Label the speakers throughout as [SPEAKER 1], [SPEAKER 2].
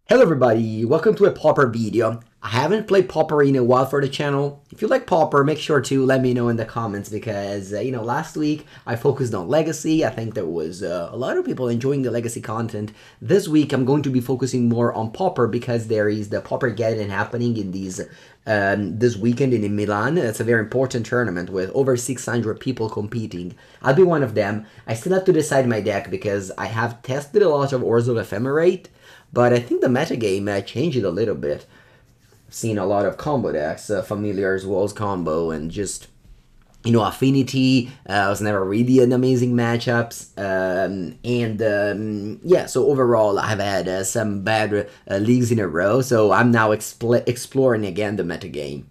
[SPEAKER 1] Hello everybody, welcome to a Pauper video. I haven't played Pauper in a while for the channel. If you like Pauper, make sure to let me know in the comments because, last week I focused on Legacy. I think there was a lot of people enjoying the Legacy content. This week I'm going to be focusing more on Pauper because there is the Pauper Gathering happening in this weekend in Milan. It's a very important tournament with over 600 people competing. I'll be one of them. I still have to decide my deck because I have tested a lot of Ores of Ephemerate, but I think the metagame changed it a little bit. I've seen a lot of combo decks, Familiars, Walls combo, and just, Affinity was never really an amazing matchups. Yeah, so overall, I've had some bad leagues in a row, so I'm now exploring again the metagame.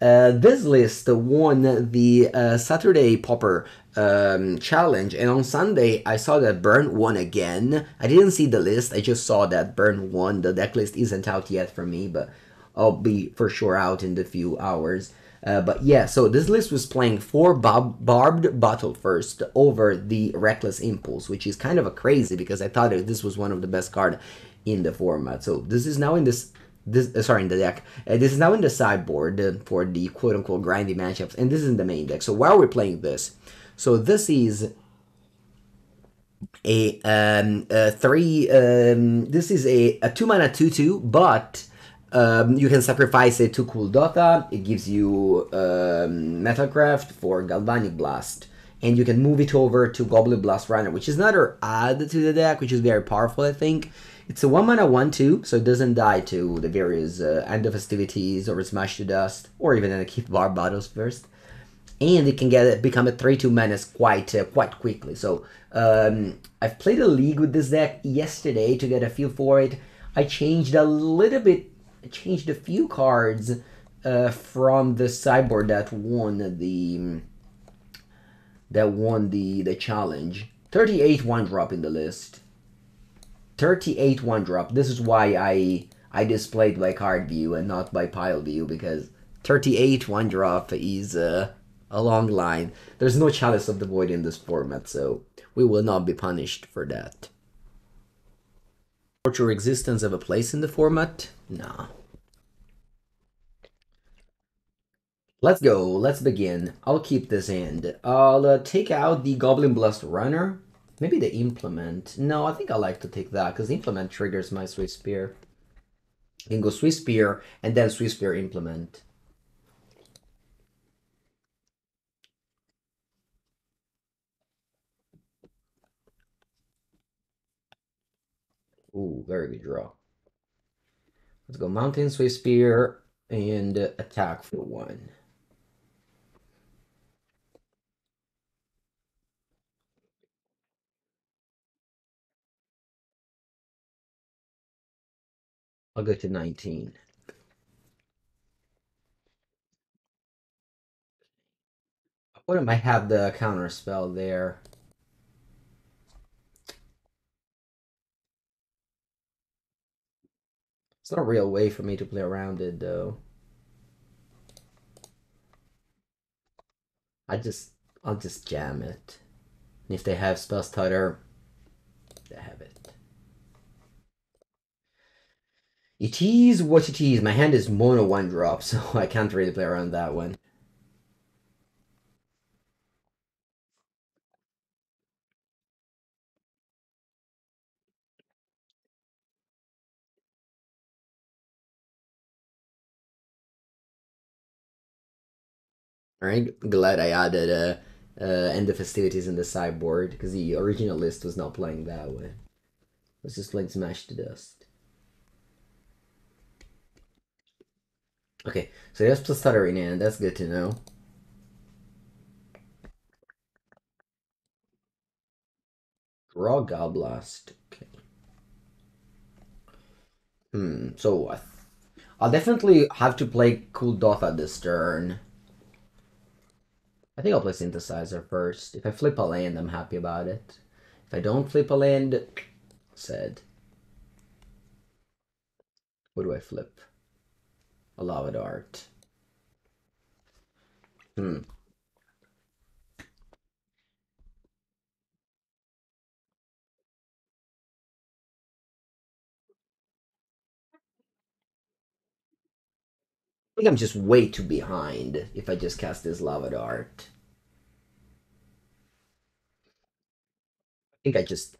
[SPEAKER 1] This list won the Saturday Pauper challenge, and on Sunday I saw that Burn won again. I didn't see the list, I just saw that Burn won. The deck list isn't out yet for me, but I'll be for sure out in the few hours. But yeah, so this list was playing 4 Barbed Battlefist over the Reckless Impulse, which is kind of a crazy because I thought this was one of the best cards in the format. So this is now in in the deck. This is now in the sideboard for the quote-unquote grindy matchups, and this is in the main deck. So while we're playing this, so this is this is a 2-mana 2/2, but you can sacrifice it to Kuldotha. It gives you Metalcraft for Galvanic Blast, and you can move it over to Goblin Blast-Runner, which is another add to the deck, which is very powerful, I think. It's a 1-mana 1/2, so it doesn't die to the various End the Festivities or Smash to Dust, or even keep Barbed Batterfist. And it can become a 3/2 menace quite quickly. So I've played a league with this deck yesterday to get a feel for it. I changed a little bit, changed a few cards from the sideboard that won the challenge. 38 1-drop in the list. 38 1-drop. This is why I displayed by card view and not by pile view, because 38 1-drop is a long line. There's no Chalice of the Void in this format, so we will not be punished for that. Torture existence of a place in the format? Nah. Let's go. Let's begin. I'll keep this hand. I'll take out the Goblin Blast-Runner. Maybe the Implement. No, I think I like to take that, because Implement triggers my Swiftspear. You can go Swiftspear, and then Swiftspear Implement. Ooh, very good draw. Let's go Mountain Swiftspear and attack for 1. I'll go to 19. What am I have the counter spell there? It's not a real way for me to play around it though. I'll just jam it. And if they have spell stutter, they have it. It is what it is. My hand is mono 1-drop, so I can't really play around that one. Alright, glad I added End the Festivities in the sideboard, because the original list was not playing that way. Let's just playing Smash to Dust. Okay, so there's plus stutter in hand, that's good to know. Draw Galblast. Okay. So I'll definitely have to play Kuldotha this turn. I think I'll play Synthesizer first. If I flip a land, I'm happy about it. If I don't flip a land, sad. What do I flip? A Lava Dart. think I'm just way too behind if I just cast this Lava Dart. I think I just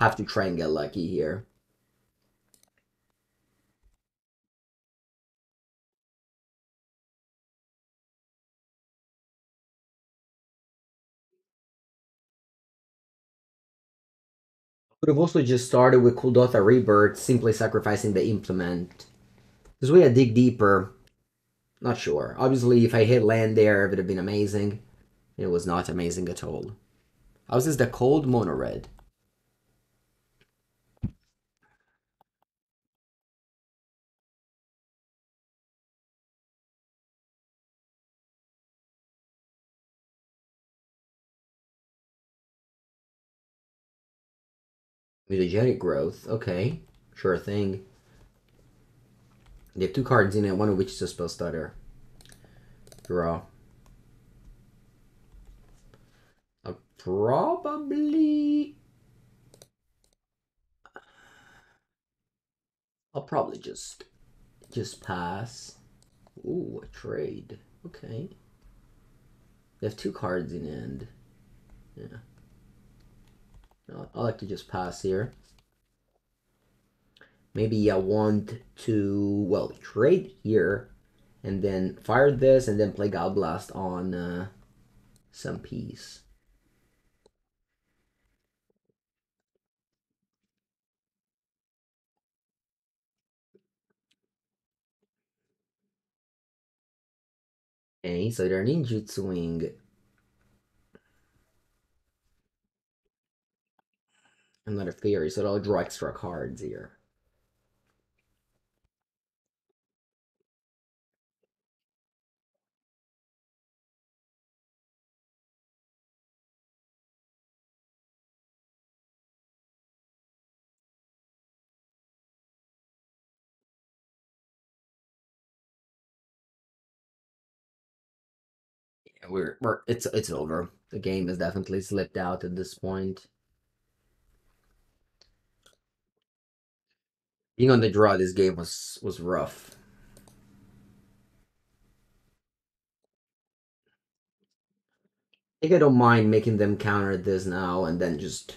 [SPEAKER 1] have to try and get lucky here. Could have also just started with Kuldotha Rebirth, simply sacrificing the implement. This way I dig deeper. Not sure. Obviously, if I hit land there, it would have been amazing. It was not amazing at all. How's this the cold MonoRed? Mutagenic growth. Okay. Sure thing. They have two cards in it, one of which is a spell stutter. Draw. Probably... I'll probably just pass. Ooh, a trade. Okay. They have two cards in end. Yeah. No, I like to just pass here. Maybe I want to, well, trade here and then fire this and then play God Blast on some piece. Okay, so they're ninjutsuing another fairy, so I'll draw extra cards here. Yeah, it's over. The game has definitely slipped out at this point. Being on the draw this game was rough. I think I don't mind making them counter this now and then just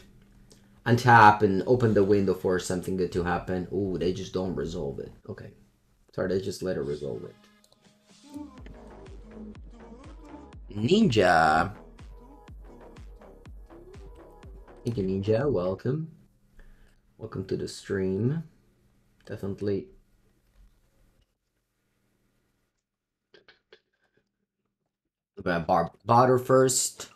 [SPEAKER 1] untap and open the window for something good to happen. Ooh, they just don't resolve it. Okay. Sorry, they just let it resolve it. Ninja. Thank you, Ninja. Welcome. Welcome to the stream. Definitely. Barbed Batterfist.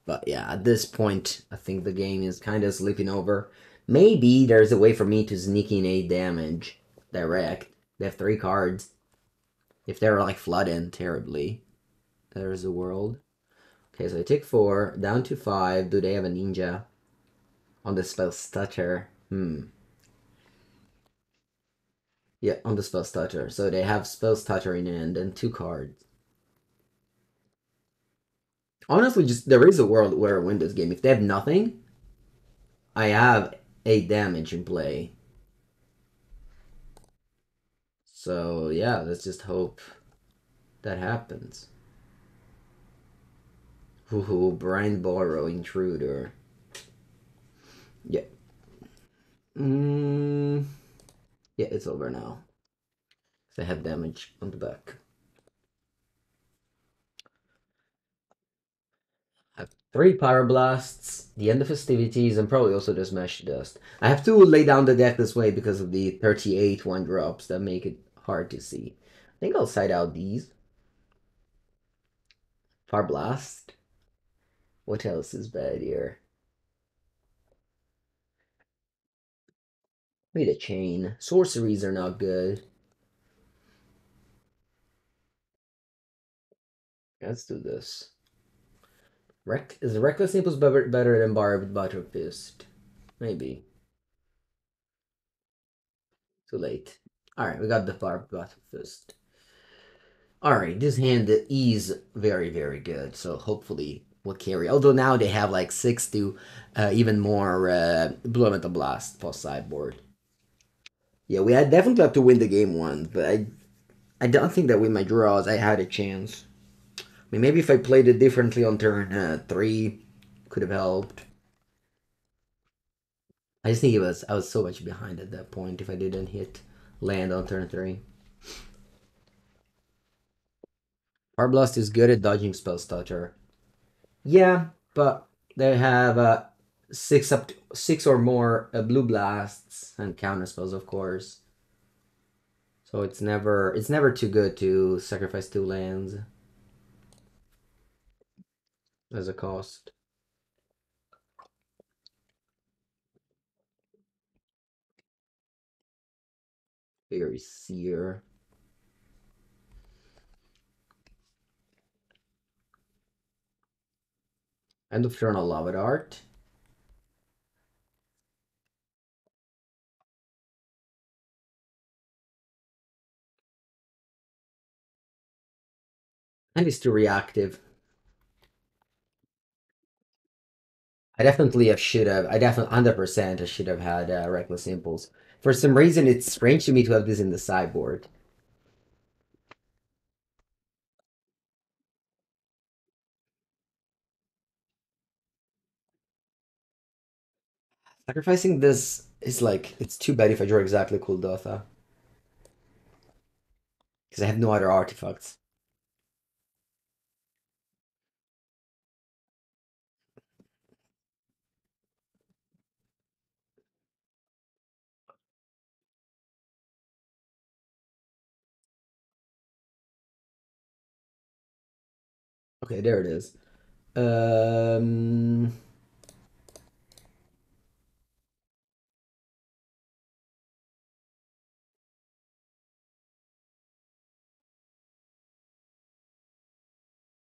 [SPEAKER 1] But yeah, at this point, I think the game is kind of sleeping over. Maybe there's a way for me to sneak in 8 damage direct. They have 3 cards. If they're like flooding terribly, there's a world. Okay, so I take 4, down to 5. Do they have a ninja on the spell stutter? Yeah, on the spell stutter. So they have spell stutter in end and 2 cards. Honestly, just there is a world where I win this game. If they have nothing, I have 8 damage in play. So yeah, let's just hope that happens. Ooh, Brian Borrow Intruder. Yeah. Yeah, it's over now. I have damage on the back. I have 3 Pyroblasts, the End the Festivities, and probably also the Smash Dust. I have to lay down the deck this way because of the 38 1-drops that make it hard to see. I think I'll side out these. Fireblast. What else is bad here? Maybe the Chain. Sorceries are not good. Let's do this. Is Reckless Impulse better than Barbed Batterfist? Maybe. Too late. Alright, we got the Barbed Batterfist. Alright, this hand is very, very good, so hopefully will carry. Although now they have like 6 to even more Implement of Blast post sideboard. Yeah, we had definitely have to win the game one, but I don't think that with my draws I had a chance. I mean, maybe if I played it differently on turn 3, could have helped. I just think I was so much behind at that point if I didn't hit land on turn 3. Pyroblast is good at dodging spell stutter. Yeah, but they have 6 or more blue blasts and counter spells, of course. So it's never too good to sacrifice 2 lands as a cost. Very seer. End of turn Lava Dart. And it's too reactive. I definitely 100% I should have had Reckless Impulse. For some reason, it's strange to me to have this in the sideboard. Sacrificing this is like, it's too bad if I draw exactly Kuldotha. Because I have no other artifacts. Okay, there it is. Um,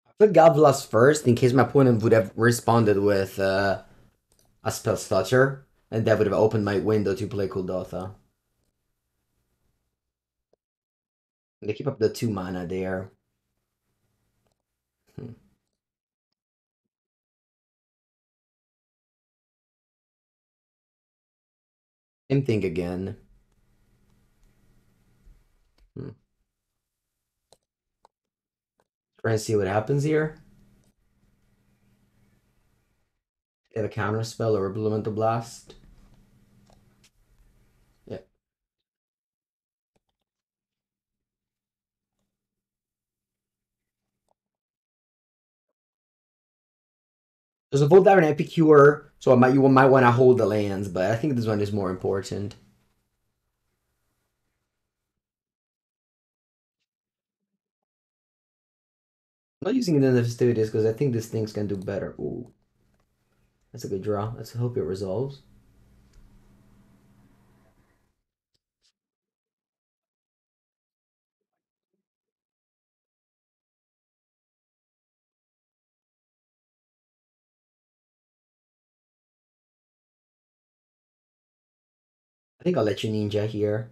[SPEAKER 1] I put Galvanic first in case my opponent would have responded with a spell stutter, and that would have opened my window to play Kuldotha. They keep up the 2 mana there. Hmm. Same thing again. Hmm. Trying to see what happens here. They have a counter spell or Implement of Blast. Yeah. There's a Voldaren Epicure, so you might want to hold the lands, but I think this one is more important. I'm not using it in the festivities because I think these things can do better. Ooh, that's a good draw. Let's hope it resolves. I think I'll let you ninja here.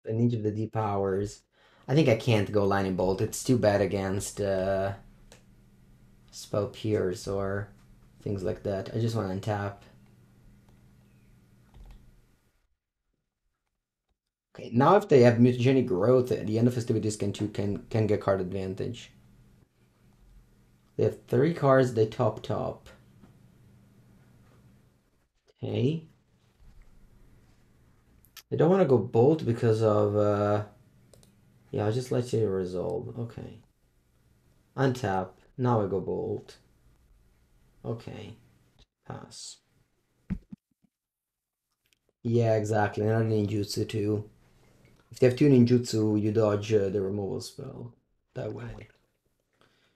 [SPEAKER 1] The ninja of the deep powers. I think I can't go lightning bolt. It's too bad against spell pierce or things like that. I just want to untap. Okay, now if they have mutagenic growth, at the end of festivities can get card advantage. They have 3 cards. They top. Okay. They don't want to go bolt because of yeah. I'll just let you resolve. Okay. Untap. Now I go bolt. Okay. Pass. Yeah, exactly. Another ninjutsu too. If they have 2 ninjutsu, you dodge the removal spell that way.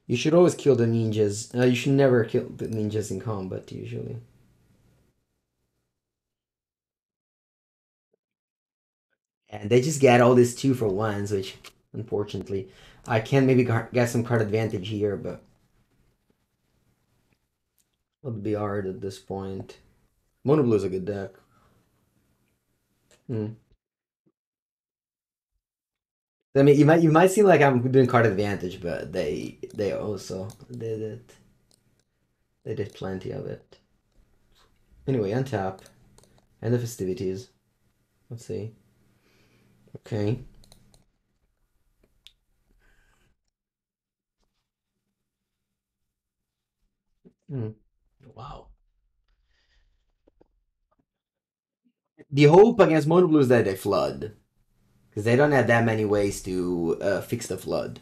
[SPEAKER 1] You should always kill the ninjas. You should never kill the ninjas in combat, usually. And they just get all these 2-for-1s, which, unfortunately, I can maybe get some card advantage here, but would be hard at this point. Mono Blue is a good deck. Hmm. I mean, you might seem like I'm doing card advantage, but they also did it. They did plenty of it. Anyway, untap. End the festivities. Let's see. Okay. Hmm. Wow. The hope against Mono Blue is that they flood. Because they don't have that many ways to fix the flood.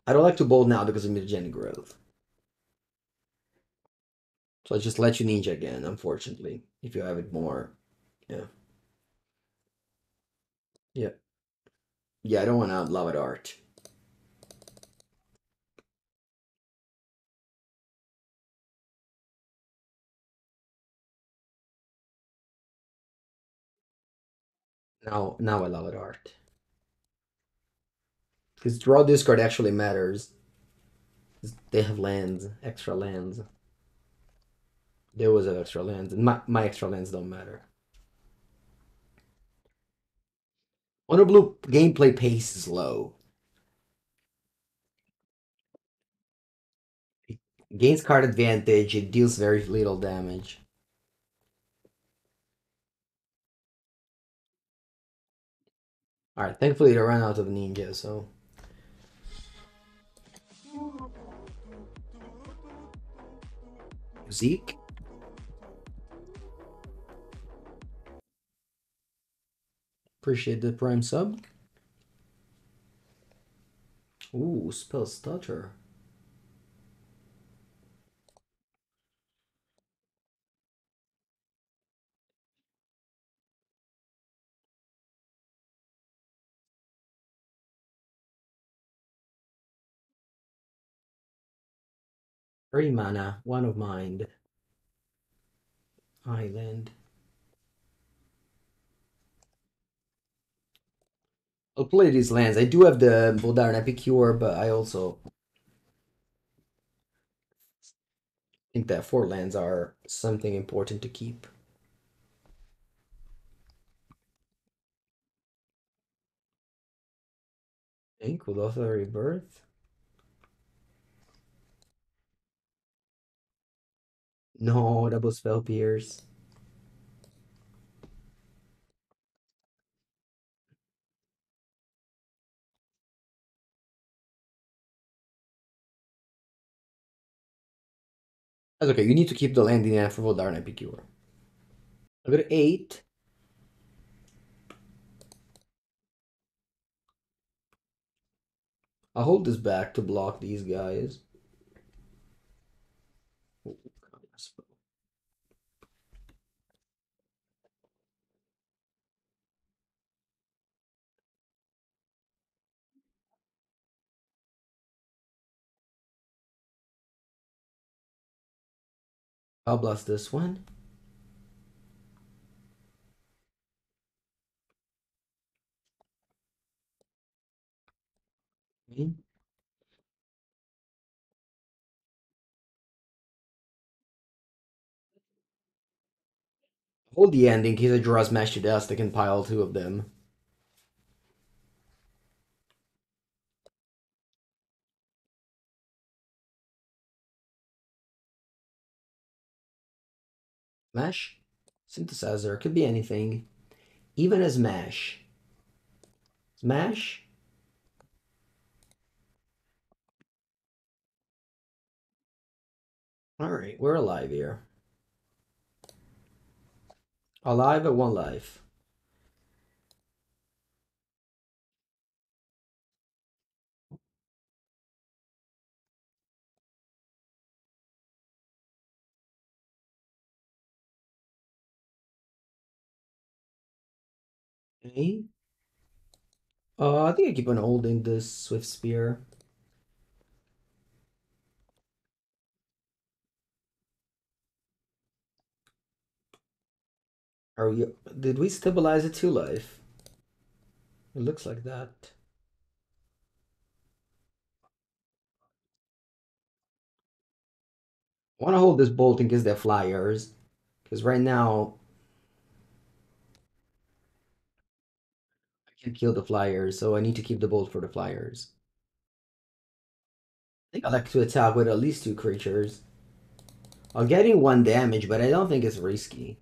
[SPEAKER 1] I don't like to bold now because of mutagenic growth. So I just let you ninja again, unfortunately. If you have it more. Yeah. Yeah. Yeah, I don't want to outlaw it art. Now I love it art. Because draw discard actually matters. They have lands, extra lands. They always have extra lands, and my extra lands don't matter. Mono Blue gameplay pace is low. It gains card advantage, it deals very little damage. Alright, thankfully they ran out of ninja, so. Zeke? Appreciate the prime sub. Ooh, spell stutter. Three mana, one of mind. Island. I'll play these lands. I do have the Voldaren Epicure, but I also think that four lands are something important to keep. Kuldotha Rebirth? No, double spell pierce. That's okay. You need to keep the land in hand for Voldaren Epicure. I got 8. I'll hold this back to block these guys. Oh, I'll blast this one. Okay. Hold the end in case I draw Smash to Dust. I can pile two of them. Smash? Synthesizer. Could be anything. Even a Smash. Smash? Alright, we're alive here. Alive at one life. Okay. I think I keep on holding this Swiftspear. Are we? Did we stabilize it to life? It looks like that. I want to hold this bolt in case they're flyers. Because right now, I can't kill the flyers, so I need to keep the bolt for the flyers. I think I like to attack with at least two creatures. I'm getting 1 damage, but I don't think it's risky.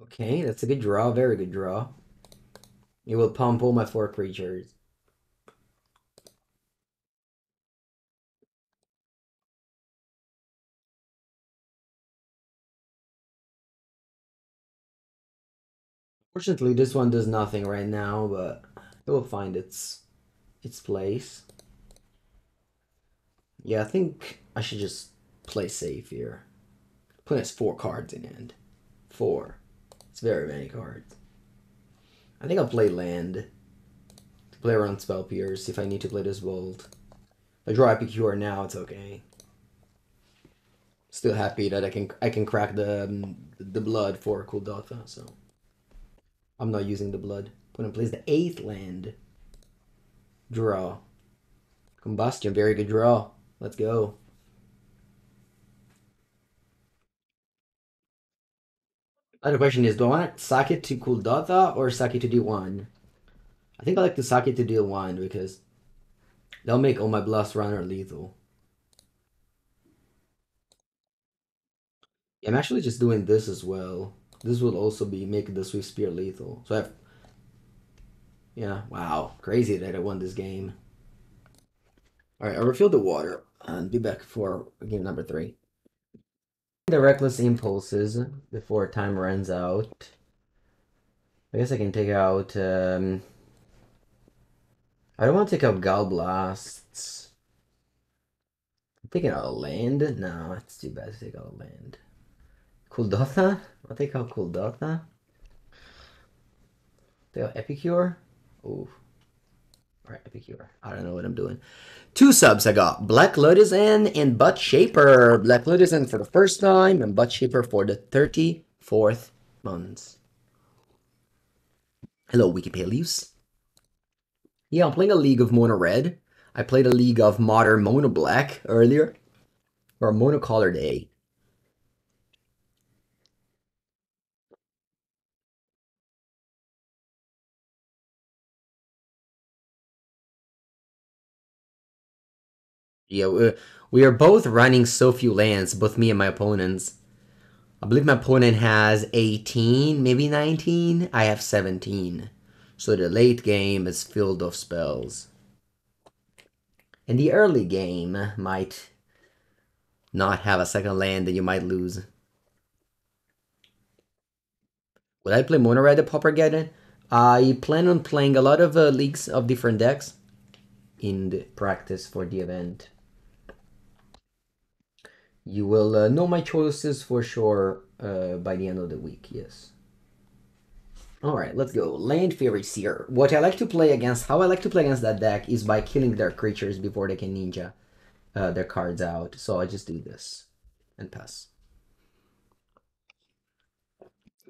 [SPEAKER 1] Okay, that's a good draw, very good draw. It will pump all my 4 creatures. Fortunately, this one does nothing right now, but it will find its place. Yeah, I think I should just play safe here. Put us 4 cards in hand. 4. It's very many cards. I think I'll play land. To play around Spell Pierce if I need to play this Bolt. If I draw Epicure now, it's okay. Still happy that I can crack the blood for Kuldotha, so I'm not using the blood. Put in place the 8th land. Draw. Combustion, very good draw. Let's go. Other question is, do I want to sack it to Kuldotha or sack it to D1? I think I like to sack it to D1 because they'll make all my Blast-Runner lethal. I'm actually just doing this as well. This will also be making the Swiftspear lethal. So I have... Yeah, wow. Crazy that I won this game. Alright, I'll refill the water and be back for game number 3. The Reckless Impulses before time runs out. I guess I can take out... I don't want to take out Gal Blasts. I'm taking out a land? No, it's too bad to take out a land. Kuldotha? I'll take out Kuldotha. Take out Epicure? Ooh. Alright, Epicure. I don't know what I'm doing. 2 subs I got. Black Lotus and Butt Shaper. Black Lotus for the first time and Butt Shaper for the 34th month. Hello, Wikipelius. Yeah, I'm playing a League of MonoRed. I played a League of Modern Mono Black earlier. Or Monocolored A. Yeah, we are both running so few lands, both me and my opponents. I believe my opponent has 18, maybe 19. I have 17. So the late game is filled of spells. And the early game might not have a second land that you might lose. Would I play MonoRed at Pauper again? I plan on playing a lot of leagues of different decks in the practice for the event. You will know my choices for sure by the end of the week, yes. Alright, let's go. Land Fairies here. What I like to play against, how I like to play against that deck is by killing their creatures before they can ninja their cards out. So I just do this and pass.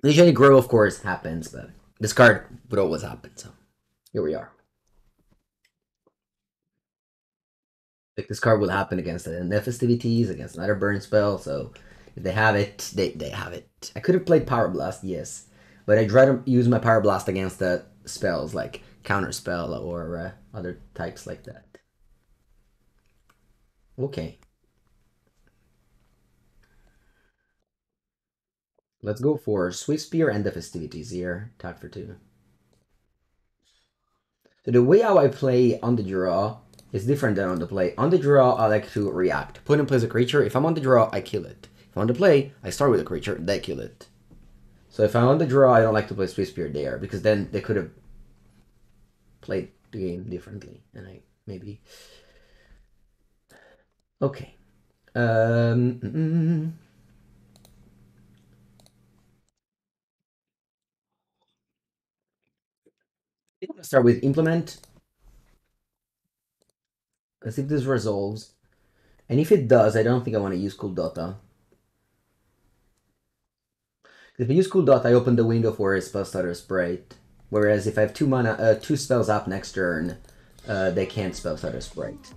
[SPEAKER 1] Usually grow, of course, happens, but this card would always happen, so here we are. Like this card will happen against the End the Festivities, against another burn spell, so if they have it, they have it. I could have played Pyroblast, yes, but I'd rather use my Pyroblast against the spells like Counterspell or other types like that. Okay. Let's go for Swiftspear and the Festivities here. Attack for 2. So the way how I play on the draw is different than on the play. On the draw, I like to react. Put in place a creature. If I'm on the draw, I kill it. If I'm on the play, I start with a creature, they kill it. So if I'm on the draw, I don't like to play Swiftspear there, because then they could have played the game differently. And I maybe... Okay. I'm gonna start with Implement. Let's see if this resolves. And if it does, I don't think I want to use Kuldotha. If I use Kuldotha, I open the window for a Spellstutter Sprite. Whereas if I have 2 mana, 2 spells up next turn, they can't spell Stutter Sprite.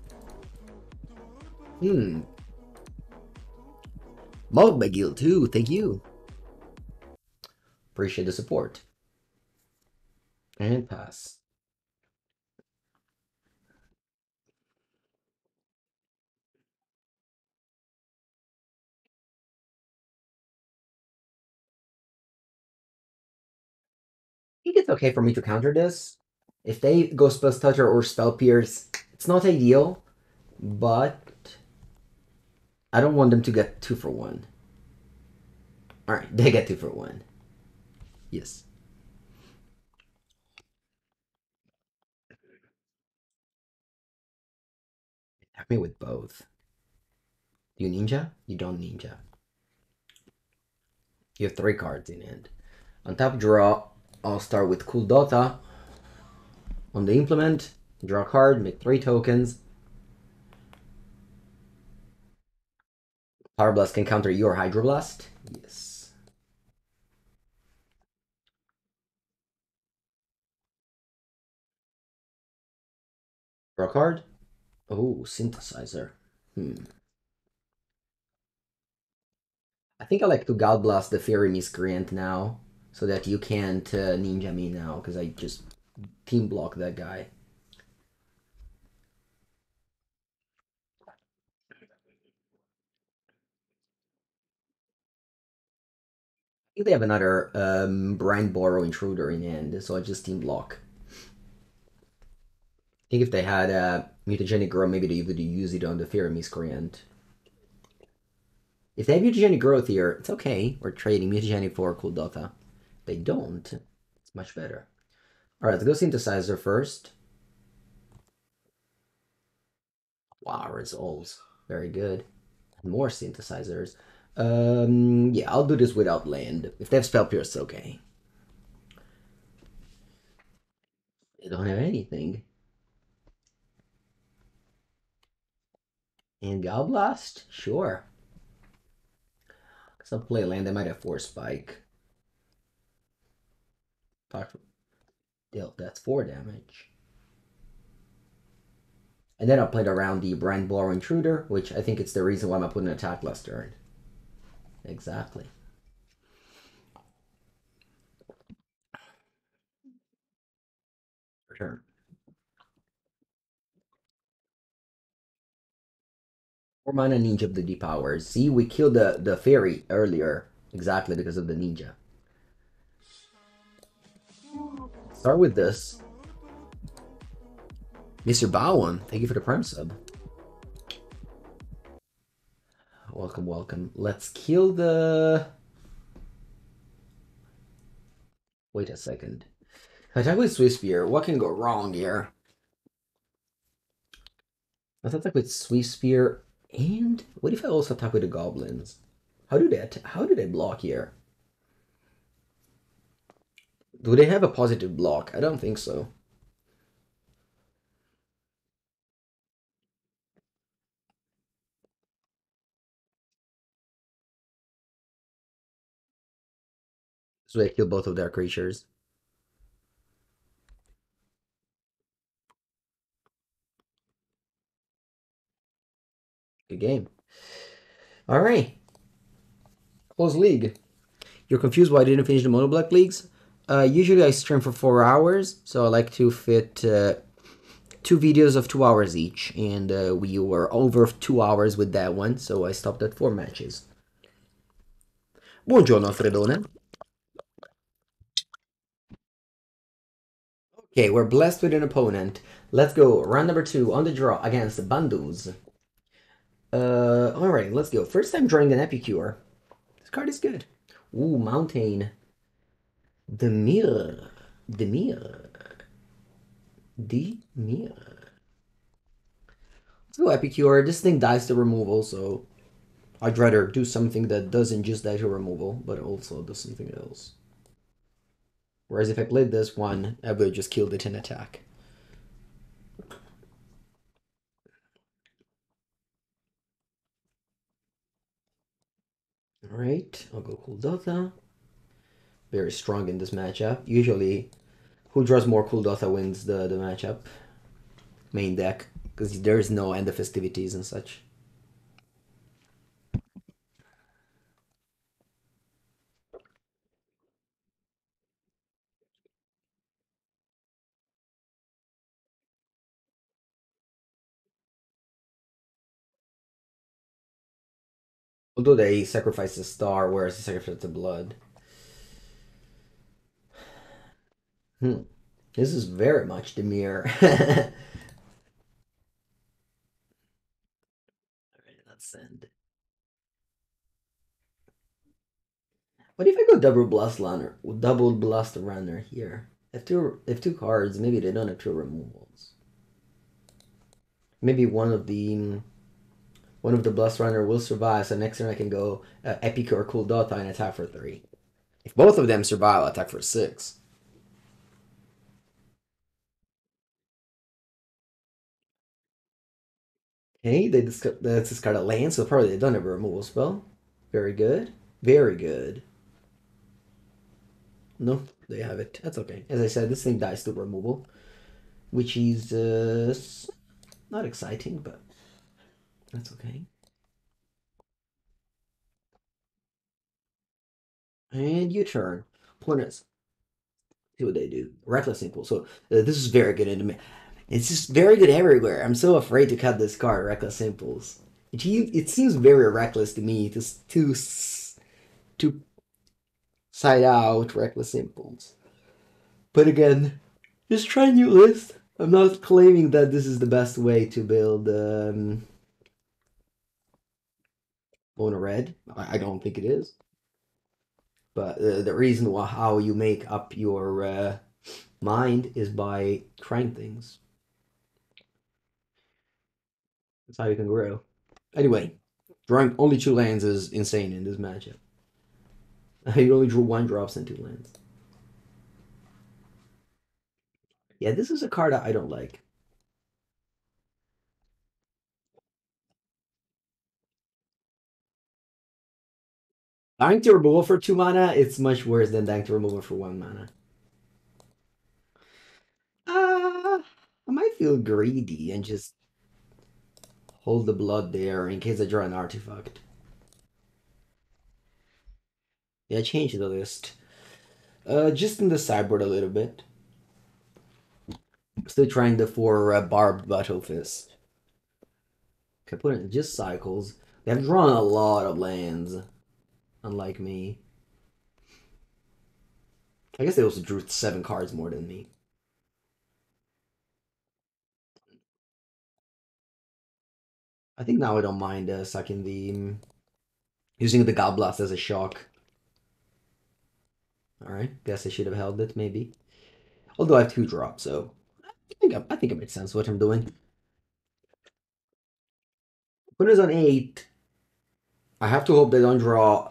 [SPEAKER 1] Mogmagil too, thank you. Appreciate the support. And pass. I think it's okay for me to counter this. If they go Spell Stutter or Spell Pierce, it's not ideal, but I don't want them to get 2 for 1. Alright, they get 2 for 1. Yes. Attack me with both. You ninja? You don't ninja. You have 3 cards in hand. On top draw, I'll start with Kuldotha. On the implement, draw a card, make 3 tokens. Pyroblast can counter your Hydroblast. Yes. Draw a card. Oh, Synthesizer. I think I like to God Blast the Fairy Miscreant now, so that you can't ninja me now, because I just team block that guy. I think they have another Brand Borrow Intruder in hand, so I just team block. I think if they had a Mutagenic Growth, maybe they would use it on the Fairy Miscreant. If they have Mutagenic Growth here, it's okay. We're trading Mutagenic for Kuldotha. They don't. It's much better. Alright, let's go Synthesizer first. Wow, results. Very good. More Synthesizers. Yeah, I'll do this without land. If they have Spell Pierce, it's okay. They don't have anything. And Galblast? Sure. Because I'll play land, they might have Force Spike. That's 4 damage. And then I'll play it around the Brand Borrow Intruder, which I think it's the reason why I'm putting an attack last turn. Exactly. Return. Or mana Ninja of the Depowers. See, we killed the fairy earlier, exactly because of the ninja. Start with this. Mr. Bowen, thank you for the Prime sub. Welcome, welcome. Let's kill the... Wait a second. If I attack with Swiftspear, what can go wrong here? Let's attack with Swiftspear, and what if I also attack with the goblins? How do they block here? Do they have a positive block? I don't think so. So I kill both of their creatures. Good game. All right. Close league. You're confused why I didn't finish the Mono Black leagues? Usually I stream for 4 hours, so I like to fit 2 videos of 2 hours each, and we were over 2 hours with that one, so I stopped at 4 matches. Buongiorno, Alfredone. Okay, we're blessed with an opponent. Let's go. Round number 2 on the draw against Bandus. Alright, let's go. First time drawing an Epicure. This card is good. Ooh, Mountain. The Mirror. The Mirror. The Mirror. Let's go Epicure. This thing dies to removal, so I'd rather do something that doesn't just die to removal, but also does something else. Whereas if I played this one, I would have just killed it in attack. Alright, I'll go Kuldotha. Very strong in this matchup. Usually, who draws more Kuldotha wins the matchup. main deck because there's no End the Festivities and such. Although they sacrifice the star, whereas they sacrifice the blood. Hmm. This is very much the mirror. Alright, let's send. What if I go double blast runner here? If two cards, maybe they don't have two removals. Maybe one of the blast runner will survive, so next turn I can go Epicure or Kuldotha and attack for 3. If both of them survive, I'll attack for 6. Okay, they discard a land, so probably they don't have a removal spell. Very good. Very good. No, they have it. That's okay. As I said, this thing dies to removal, which is not exciting, but that's okay. And you turn. Opponents. See what they do. Reckless Impulse. So this is very good into me. It's just very good everywhere. I'm so afraid to cut this card, Reckless Impulse. It seems very reckless to me to side out Reckless Impulse. But again, just try a new list. I'm not claiming that this is the best way to build MonoRed. I don't think it is. But the reason how you make up your mind is by trying things. That's how you can grow. Anyway, drawing only 2 lands is insane in this matchup. You only drew 1 drops and 2 lands. Yeah, this is a card I don't like. Dying to removal for 2 mana, it's much worse than dying to removal for 1 mana. I might feel greedy and just hold the blood there in case I draw an artifact. Yeah, change the list. Just in the sideboard a little bit. Still trying the 4 Barbed Batterfist. Okay, put it just cycles. They have drawn a lot of lands, unlike me. I guess they also drew 7 cards more than me. I think now I don't mind sucking the using the God Blast as a shock. All right, guess I should have held it maybe. Although I have 2 drops, so I think it makes sense what I'm doing. When it's on 8, I have to hope they don't draw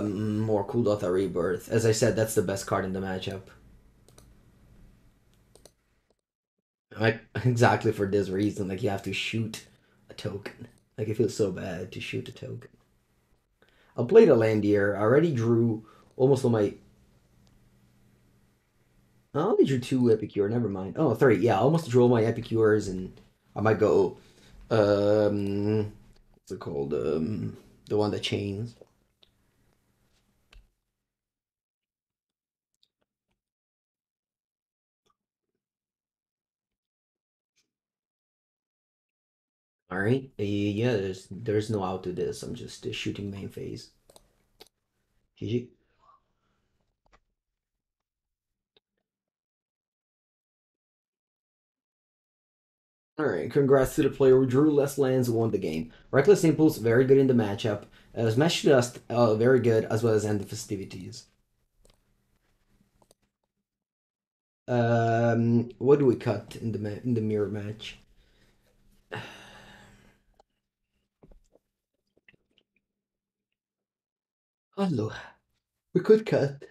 [SPEAKER 1] more Kuldotha Rebirth. As I said, that's the best card in the matchup. Like exactly for this reason, like you have to shoot a token. Like it feels so bad to shoot a token. I'll play the land here. I already drew almost all my. I only drew 2 Epicure. Never mind. Oh, 3. Yeah, I almost drew all my Epicures, and I might go. What's it called? The one that chains. All right. Yeah. There's no out to this. I'm just shooting main phase. GG. All right, congrats to the player who drew less lands and won the game. Reckless Impulse, very good in the matchup. Smash Dust, very good, as well as End the Festivities. What do we cut in the mirror match? Hello, we could cut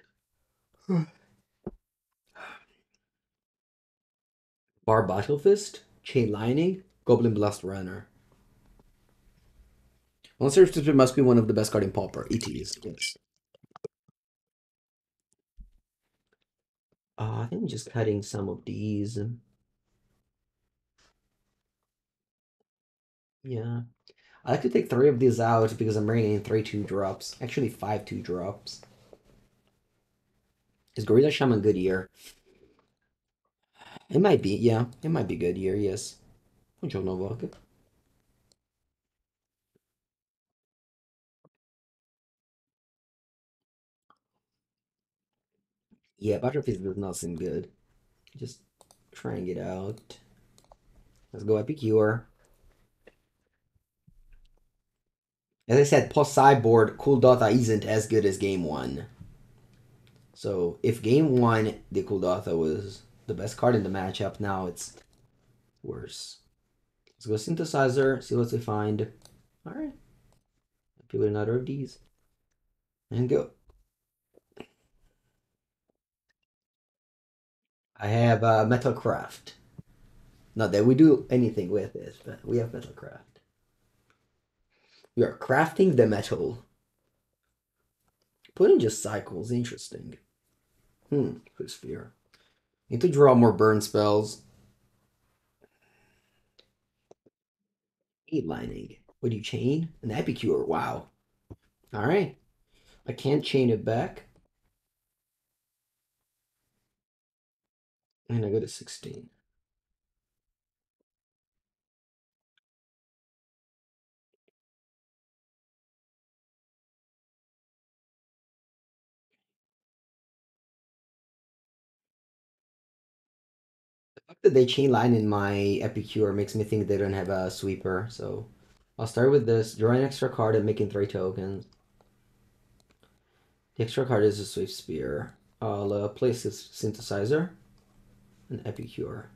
[SPEAKER 1] Barbed Batterfist, Chain Lightning, Goblin Blast-Runner. Monastery Swiftspear must be one of the best card in Pauper. It is, yes. I think I'm just cutting some of these. Yeah. I like to take three of these out because I'm bringing in three 2-drops. Actually, five 2-drops. Is Gorilla Shaman good year? It might be, yeah. It might be good year, yes. Buongiorno, Volk. Yeah, Butterfist does not seem good. Just trying it out. Let's go Epicure. As I said, post sideboard, Kuldotha isn't as good as game one. So if game one, the Kuldotha was the best card in the matchup, now it's worse. Let's go Synthesizer, see what we find. Alright, happy with another of these. And go. I have Metalcraft. Not that we do anything with it, but we have Metalcraft. We are crafting the metal. Putting just cycles, interesting. Swiftspear. Need to draw more burn spells. 8 lining. What do you chain? An Epicure, wow. Alright. I can't chain it back. And I go to 16. The fact that they chain line in my Epicure makes me think they don't have a sweeper, so I'll start with this, draw an extra card and making 3 tokens. The extra card is a Swiftspear. I'll place this Synthesizer and Epicure.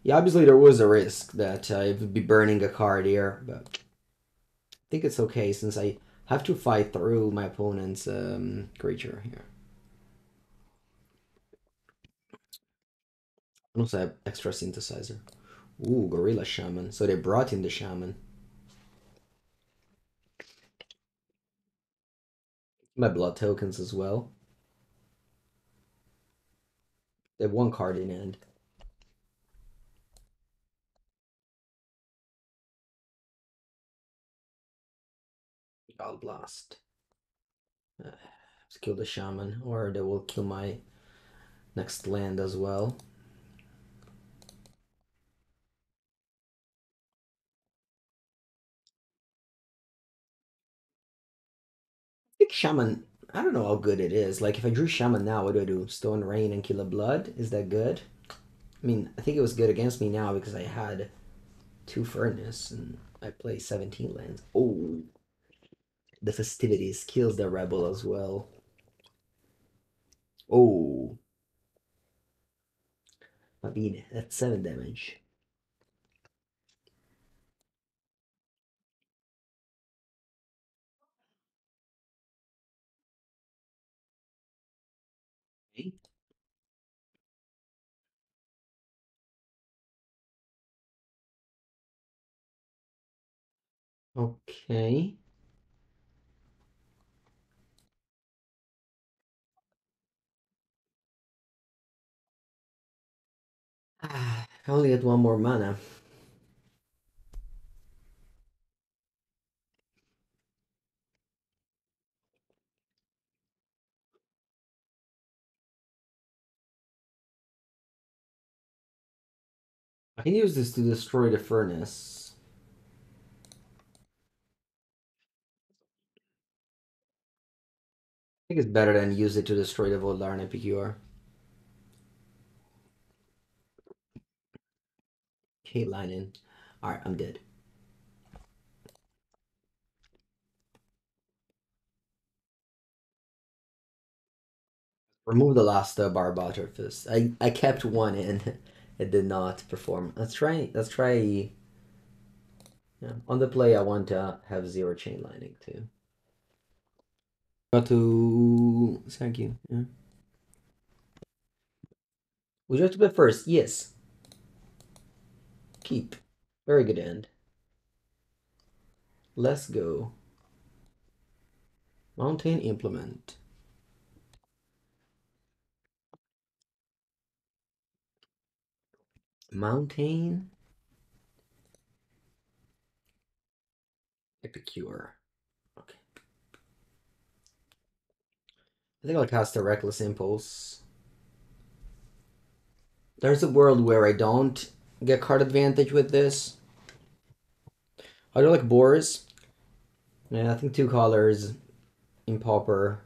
[SPEAKER 1] Yeah, obviously there was a risk that I would be burning a card here, but I think it's okay since I have to fight through my opponent's creature here. I also have extra Synthesizer. Ooh, Gorilla Shaman. So they brought in the Shaman. My blood tokens as well. They have one card in hand. I'll blast. Let's kill the Shaman, or they will kill my next land as well. I think Shaman, I don't know how good it is. Like, if I drew Shaman now, what do I do? Stone Rain and kill a blood? Is that good? I mean, I think it was good against me now because I had 2 Furnace and I play 17 lands. Oh, the Festivities kills the Rebel as well. Oh, I mean, that's 7 damage. Okay. Okay. I only had 1 more mana. I can use this to destroy the Furnace. I think it's better than use it to destroy the Voldaren Epicure. Okay, Linen. Alright, I'm dead. Remove the last Barbed Batterfist. I kept one in. It did not perform. Let's try. Yeah. On the play, I want to have 0 chain lining too. Got to thank you. Yeah. Would you like to play first? Yes. Keep. Very good end. Let's go. Mountain Implement. Mountain Epicure. Okay. I think I'll cast a Reckless Impulse. There's a world where I don't get card advantage with this. I do like Boris. Yeah, I think 2 colors in Pauper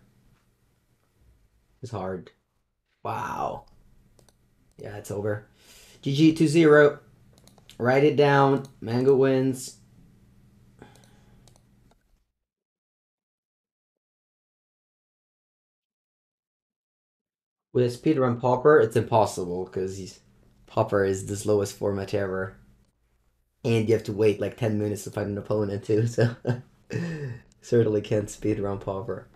[SPEAKER 1] is hard. Wow. Yeah, it's over. GG 2-0. Write it down. Mango wins. With a speedrun Pauper, it's impossible because Pauper is the slowest format ever. And you have to wait like 10 minutes to find an opponent too, so certainly can't speedrun Pauper.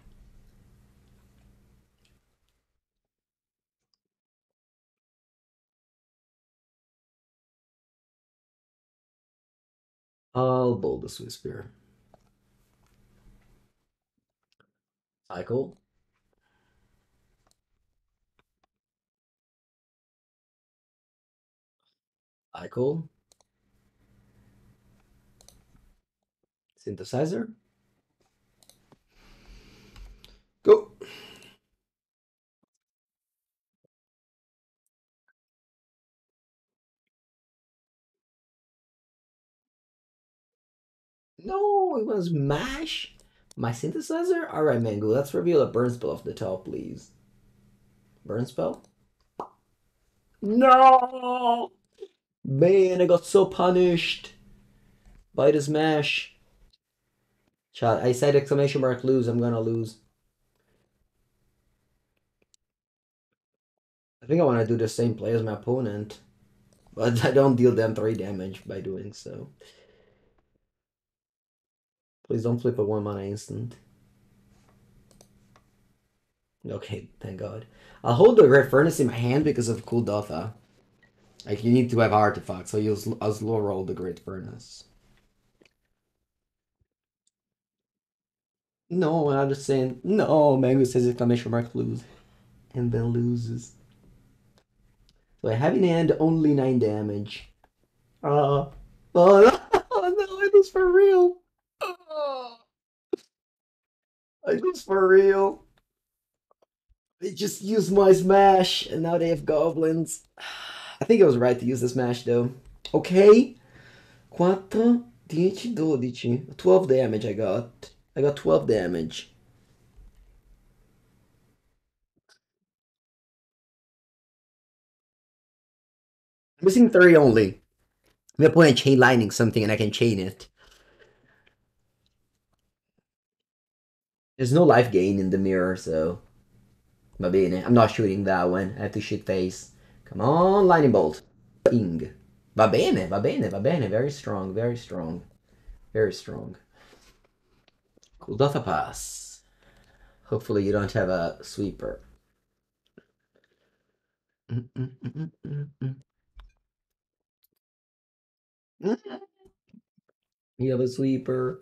[SPEAKER 1] I'll bowl the Swiftspear. Cycle. Cycle. Synthesizer. Go. No, it was mash. My synthesizer? Alright, Mango, let's reveal a burn spell off the top, please. Burn spell? No! Man, I got so punished by the smash. Chat, I said exclamation mark lose, I'm gonna lose. I think I want to do the same play as my opponent. But I don't deal them 3 damage by doing so. Please don't flip a 1-mana instant. Okay, thank God. I'll hold the Red Furnace in my hand because of Kuldotha. Like, you need to have artifacts, so I'll slow roll the Great Furnace. No, I'm just saying, no, Mango says exclamation mark lose. And then loses. So I have in hand only 9 damage. Oh, no, I lose for real. Oh, I lose for real. They just used my smash, and now they have goblins. I think it was right to use the smash, though. Okay. 4, 10, 12. 12 damage I got. I got 12 damage. I'm missing 3 only. My opponent chain lightning something and I can chain it. There's no life gain in the mirror, so... Va bene. I'm not shooting that one. I have to shoot face. Come on, lightning bolt. Ing. Va bene, va bene, va bene. Very strong, very strong. Very strong. Kuldotha pass. Hopefully you don't have a sweeper. You have a sweeper.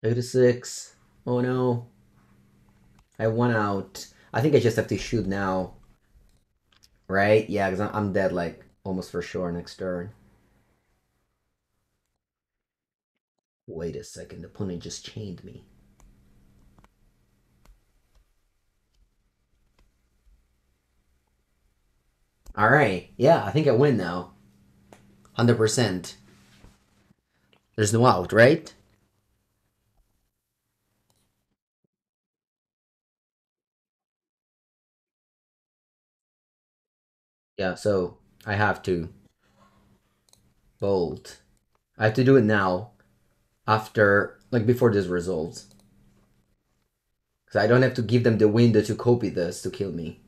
[SPEAKER 1] Go to 6. Oh no. I won out. I think I just have to shoot now. Right? Yeah, because I'm dead like almost for sure next turn. Wait a second. The opponent just chained me. Alright. Yeah, I think I win now. 100%. There's no out, right? Yeah, so I have to bolt. I have to do it now. After, like before this resolves. Because I don't have to give them the window to copy this to kill me.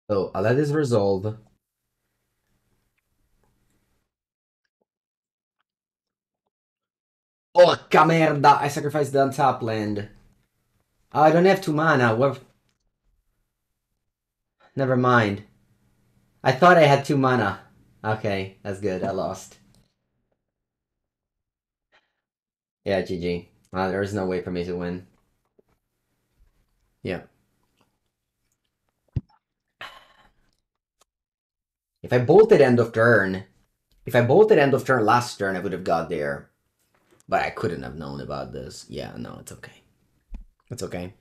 [SPEAKER 1] So I'll let this resolve. Porca merda! I sacrificed the untap land. Oh, I don't have 2 mana. What? Never mind. I thought I had 2 mana. Okay, that's good. I lost. Yeah, GG. There's no way for me to win. Yeah. If I bolted end of turn, if I bolted end of turn last turn, I would have got there. But I couldn't have known about this. Yeah, no, it's okay. It's okay.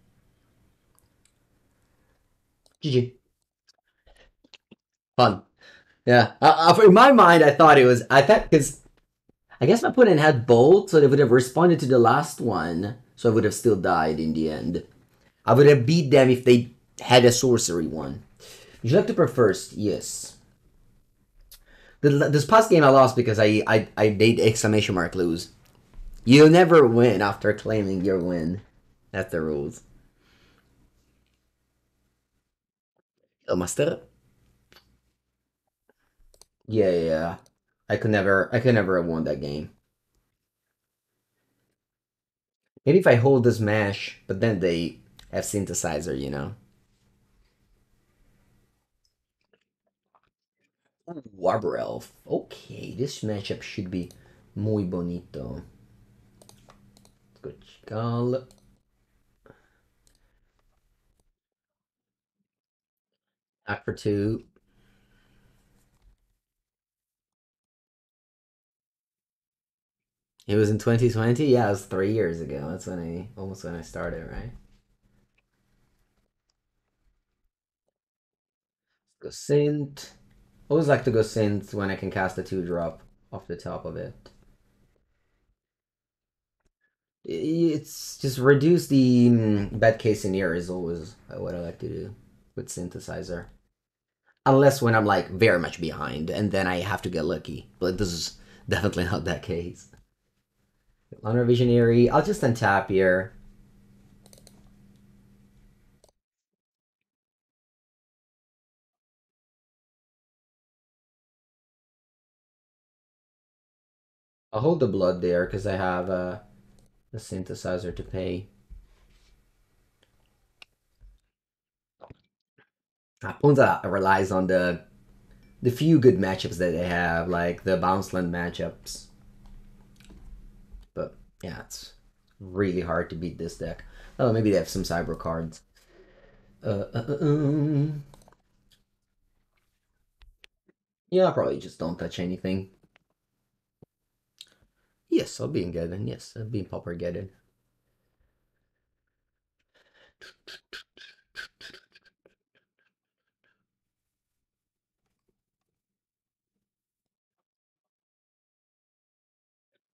[SPEAKER 1] GG. Fun. Yeah. In my mind, I thought it was. I thought because I guess my opponent had bolt, so they would have responded to the last one. So I would have still died in the end. I would have beat them if they had a sorcery one. Would you like to prep first? Yes. This past game I lost because I made exclamation mark lose. You never win after claiming your win. That's the rules. Oh, master. Yeah. I could never have won that game. Maybe if I hold this mash, but then they have synthesizer, you know. Ooh, Arbor Elf. Okay, this matchup should be muy bonito. Good call. Back for 2. It was in 2020? Yeah, it was 3 years ago. That's almost when I started, right? Go synth. Always like to go synth when I can cast a 2-drop off the top of it. It's just reduce the bad case scenario is always what I like to do with synthesizer. Unless when I'm like very much behind and then I have to get lucky. But this is definitely not that case. Honor Visionary. I'll just untap here. I'll hold the blood there because I have the synthesizer to pay. Ponza relies on the few good matchups that they have, like the Bounce Land matchups. But yeah, it's really hard to beat this deck. Oh, maybe they have some cyber cards. Yeah, I'll probably just don't touch anything. Yes, I'll be in Gaiden. Yes, I'll be in Pauper Gaiden.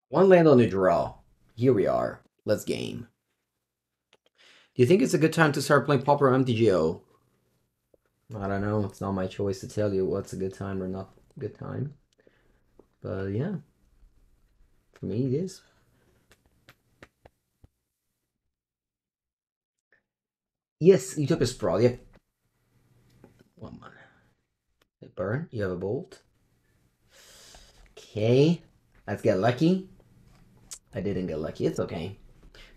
[SPEAKER 1] One land on the draw. Here we are. Let's game. Do you think it's a good time to start playing Pauper MTGO? I don't know. It's not my choice to tell you what's a good time or not a good time. But yeah, for me it is. Yes, you took a sprawl. Yep. 1 mana. Burn. You have a bolt. Okay. Let's get lucky. I didn't get lucky. It's okay.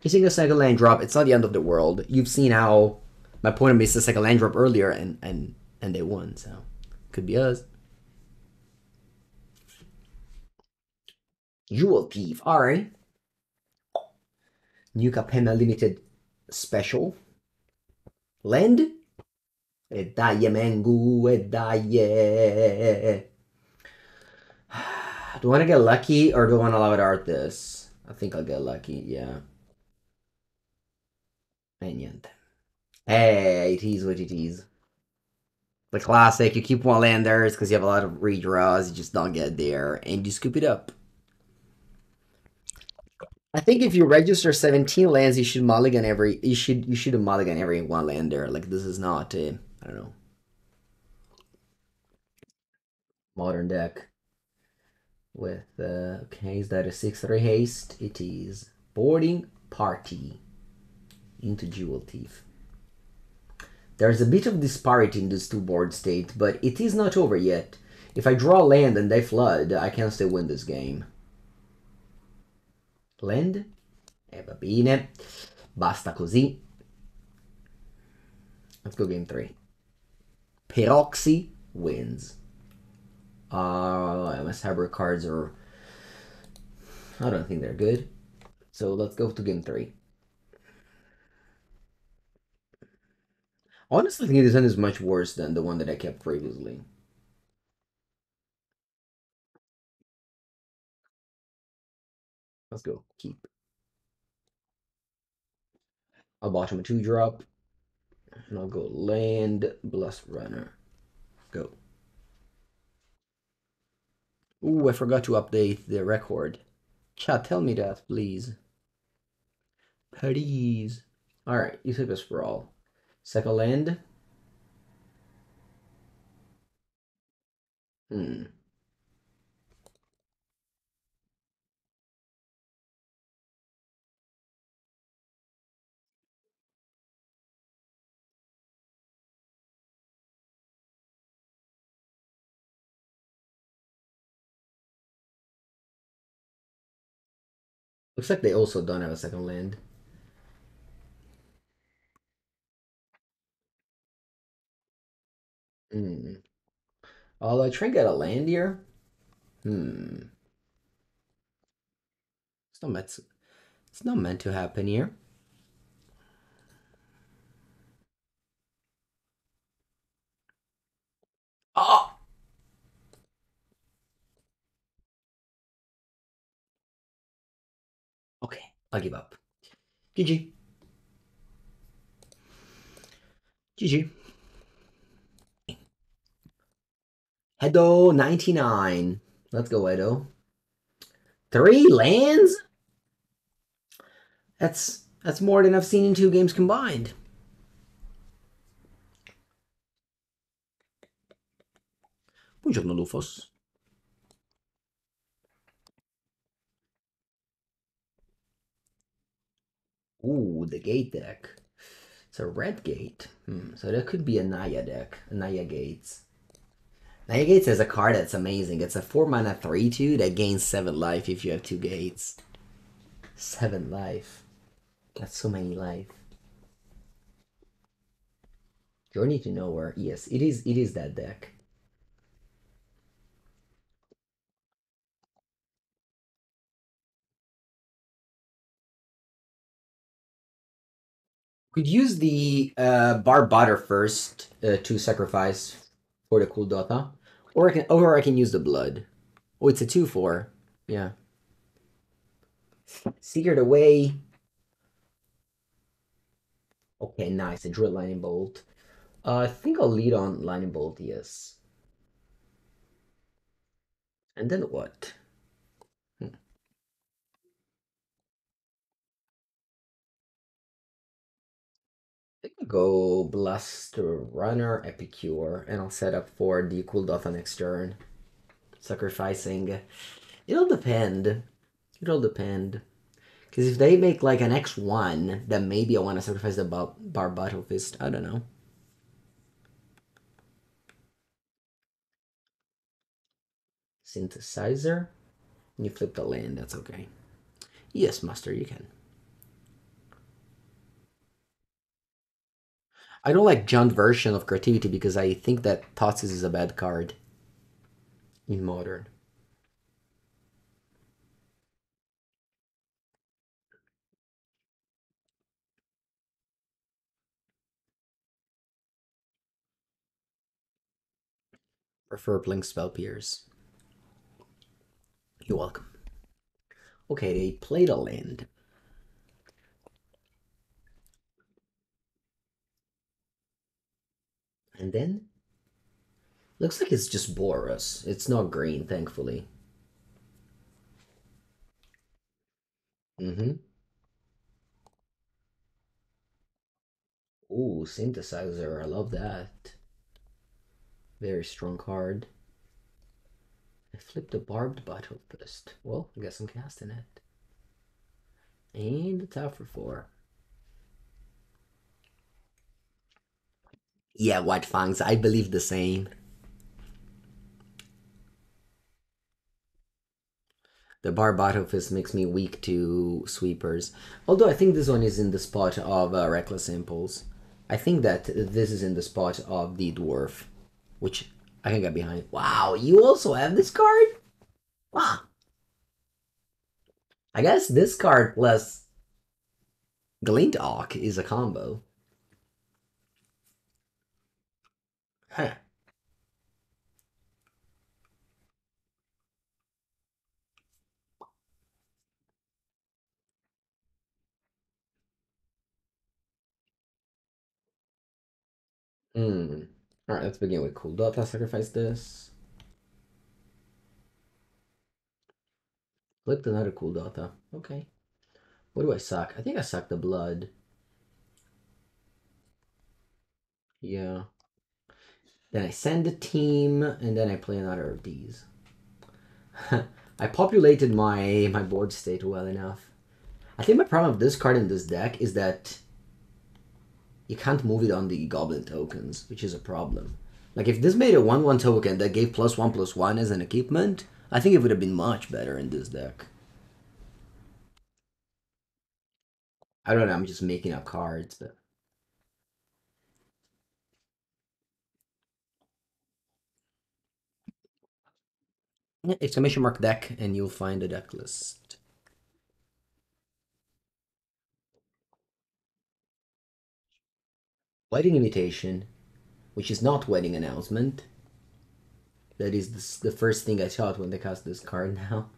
[SPEAKER 1] Missing a second land drop, it's not the end of the world. You've seen how my opponent missed a second land drop earlier and they won, so could be us. Jewel Thief, alright. New Capenna Limited Special. Land? E dai, Mengu, e dai. Do I want to get lucky or do I want to allow it art this? I think I'll get lucky, yeah. And niente. Hey, it is what it is. The classic, you keep one landers because you have a lot of redraws, you just don't get there, and you scoop it up. I think if you register 17 lands, you should mulligan every you should mulligan every one lander. Like this is not a I don't know modern deck with okay, is that a 6/3 haste? It is boarding party into Jewel Thief. There's a bit of disparity in this two board state, but it is not over yet. If I draw land and they flood, I can still win this game. Land? Va bene. Basta così. Let's go game 3. Peroxy wins. My cyber cards are... I don't think they're good. So let's go to game 3. Honestly, I think this one is much worse than the one that I kept previously. Let's go. Keep. I'll bottom a 2-drop. And I'll go Land Blast-Runner. Go. Ooh, I forgot to update the record. Chat, tell me that, please. Please. Alright, you took a Sprawl. Second land. Looks like they also don't have a second land. I'll try and get a land here. It's not meant to happen here. Oh! Okay, I'll give up. GG. GG. Hedo 99. Let's go, Edo. 3 lands? That's more than I've seen in 2 games combined. Buongiorno, Lufos. Ooh, the gate deck. It's a red gate. So that could be a Naya deck. A Naya Gates. Naya Gates has a card that's amazing. It's a 4-mana 3/2 that gains 7 life if you have 2 gates. 7 life. That's so many life. Journey to Nowhere. Yes, it is that deck. Could use the Barbed Batterfist to sacrifice for the Kuldotha. Or I can use the Blood. Oh, it's a 2/4. Yeah. Secret away. Okay, nice. A Drill Lightning Bolt. I think I'll lead on Lightning Bolt, yes. And then what? I think I'll go Blast-Runner Epicure, and I'll set up for the Kuldotha next turn. Sacrificing. It'll depend. It'll depend. Because if they make like an X1, then maybe I want to sacrifice the Barbed Batterfist. I don't know. Synthesizer? You flip the land, that's okay. Yes, Master, you can. I don't like Junk version of Creativity because I think that Thoughtseize is a bad card in Modern. Prefer Blink Spell Pierce. You're welcome. Okay, they played a land. And then? Looks like it's just Boros. It's not green, thankfully. Ooh, Synthesizer. I love that. Very strong card. I flipped a Barbed Batterfist. Well, I guess I'm casting it. And it's out for 4. Yeah, White Fangs. I believe the same. The Barbed Batterfist makes me weak to sweepers. Although I think this one is in the spot of Reckless Impulse. I think that this is in the spot of the Dwarf, which I can get behind. Wow, you also have this card? Wow. I guess this card plus Glint is a combo. Huh. Hmm. Alright, let's begin with Kuldotha. Sacrifice this. Flipped another Kuldotha. Okay. What do I suck? I think I suck the blood. Yeah. Then I send the team, and then I play another of these. I populated my board state well enough. I think my problem with this card in this deck is that you can't move it on the Goblin tokens, which is a problem. Like, if this made a 1/1 token that gave +1/+1 as an equipment, I think it would have been much better in this deck. I don't know, I'm just making up cards, but... Yeah, exclamation mark deck, and you'll find a deck list. Wedding Invitation, which is not Wedding Announcement. That is the first thing I thought when they cast this card now.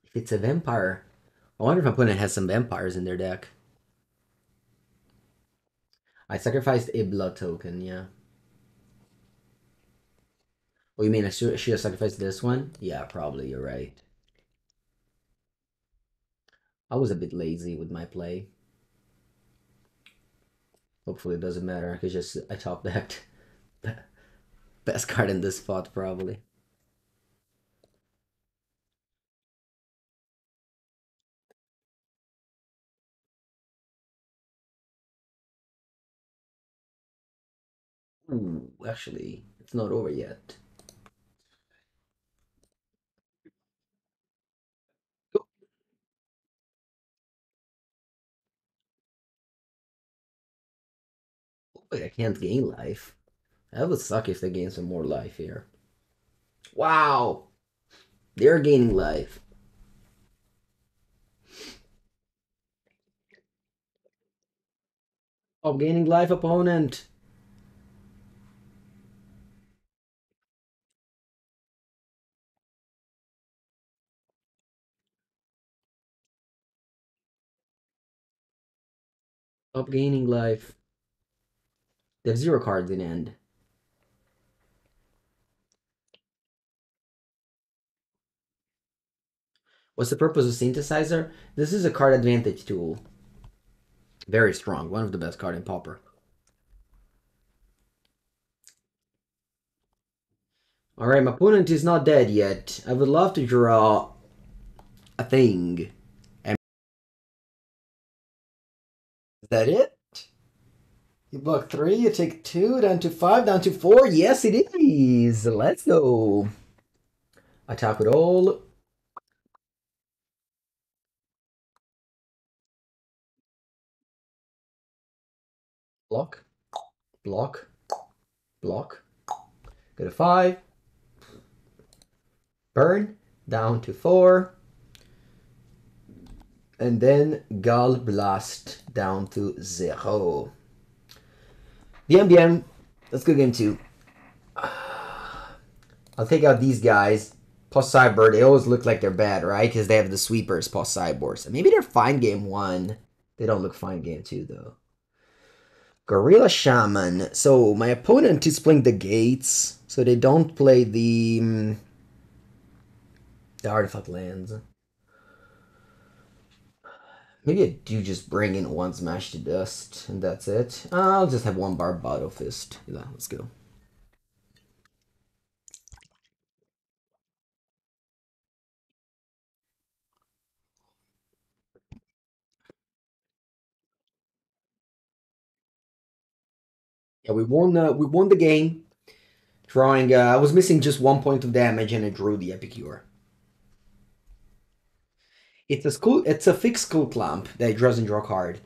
[SPEAKER 1] If it's a vampire, I wonder if my opponent has some vampires in their deck. I sacrificed a blood token, yeah. Oh, you mean I should have sacrificed this one? Yeah, probably, you're right. I was a bit lazy with my play. Hopefully it doesn't matter, I could just, I top decked. Best card in this spot, probably. Ooh, actually, it's not over yet. Wait, I can't gain life. That would suck if they gain some more life here. Wow! They're gaining life. Oh, gaining life, opponent! Stop gaining life. They have 0 cards in end. What's the purpose of Synthesizer? This is a card advantage tool. Very strong. One of the best card in Pauper. Alright, my opponent is not dead yet. I would love to draw a thing. And is that it? You block 3, you take 2, down to 5, down to 4. Yes, it is. Let's go. Attack with all. Block. Block. Block. Go to 5. Burn. Down to 4. And then Gal Blast down to 0. The MBM. Let's go game 2. I'll take out these guys. Post Cyber, they always look like they're bad, right? Because they have the sweepers post Cyborgs. Maybe they're fine game 1. They don't look fine game 2, though. Gorilla Shaman. So my opponent is playing the gates. So they don't play the artifact lands. Maybe I do just bring in 1 Smash to Dust, and that's it. I'll just have 1 Barbed Batterfist. Yeah, let's go. Yeah, we won the game. Drawing, I was missing just 1 point of damage, and I drew the Epicure. It's a fixed Skull Clamp that doesn't draw a card.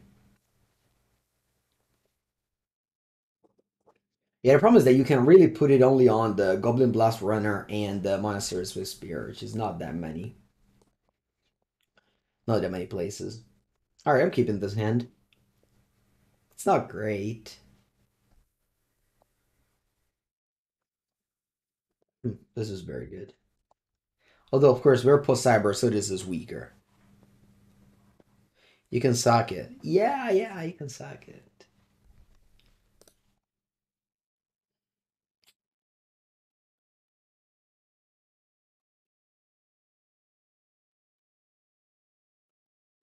[SPEAKER 1] Yeah, the problem is that you can really put it only on the Goblin Blast-Runner and the Monastery Swiftspear, which is not that many. Not that many places. Alright, I'm keeping this hand. It's not great. This is very good. Although, of course, we're post-cyber, so this is weaker. You can suck it. Yeah, yeah, you can suck it.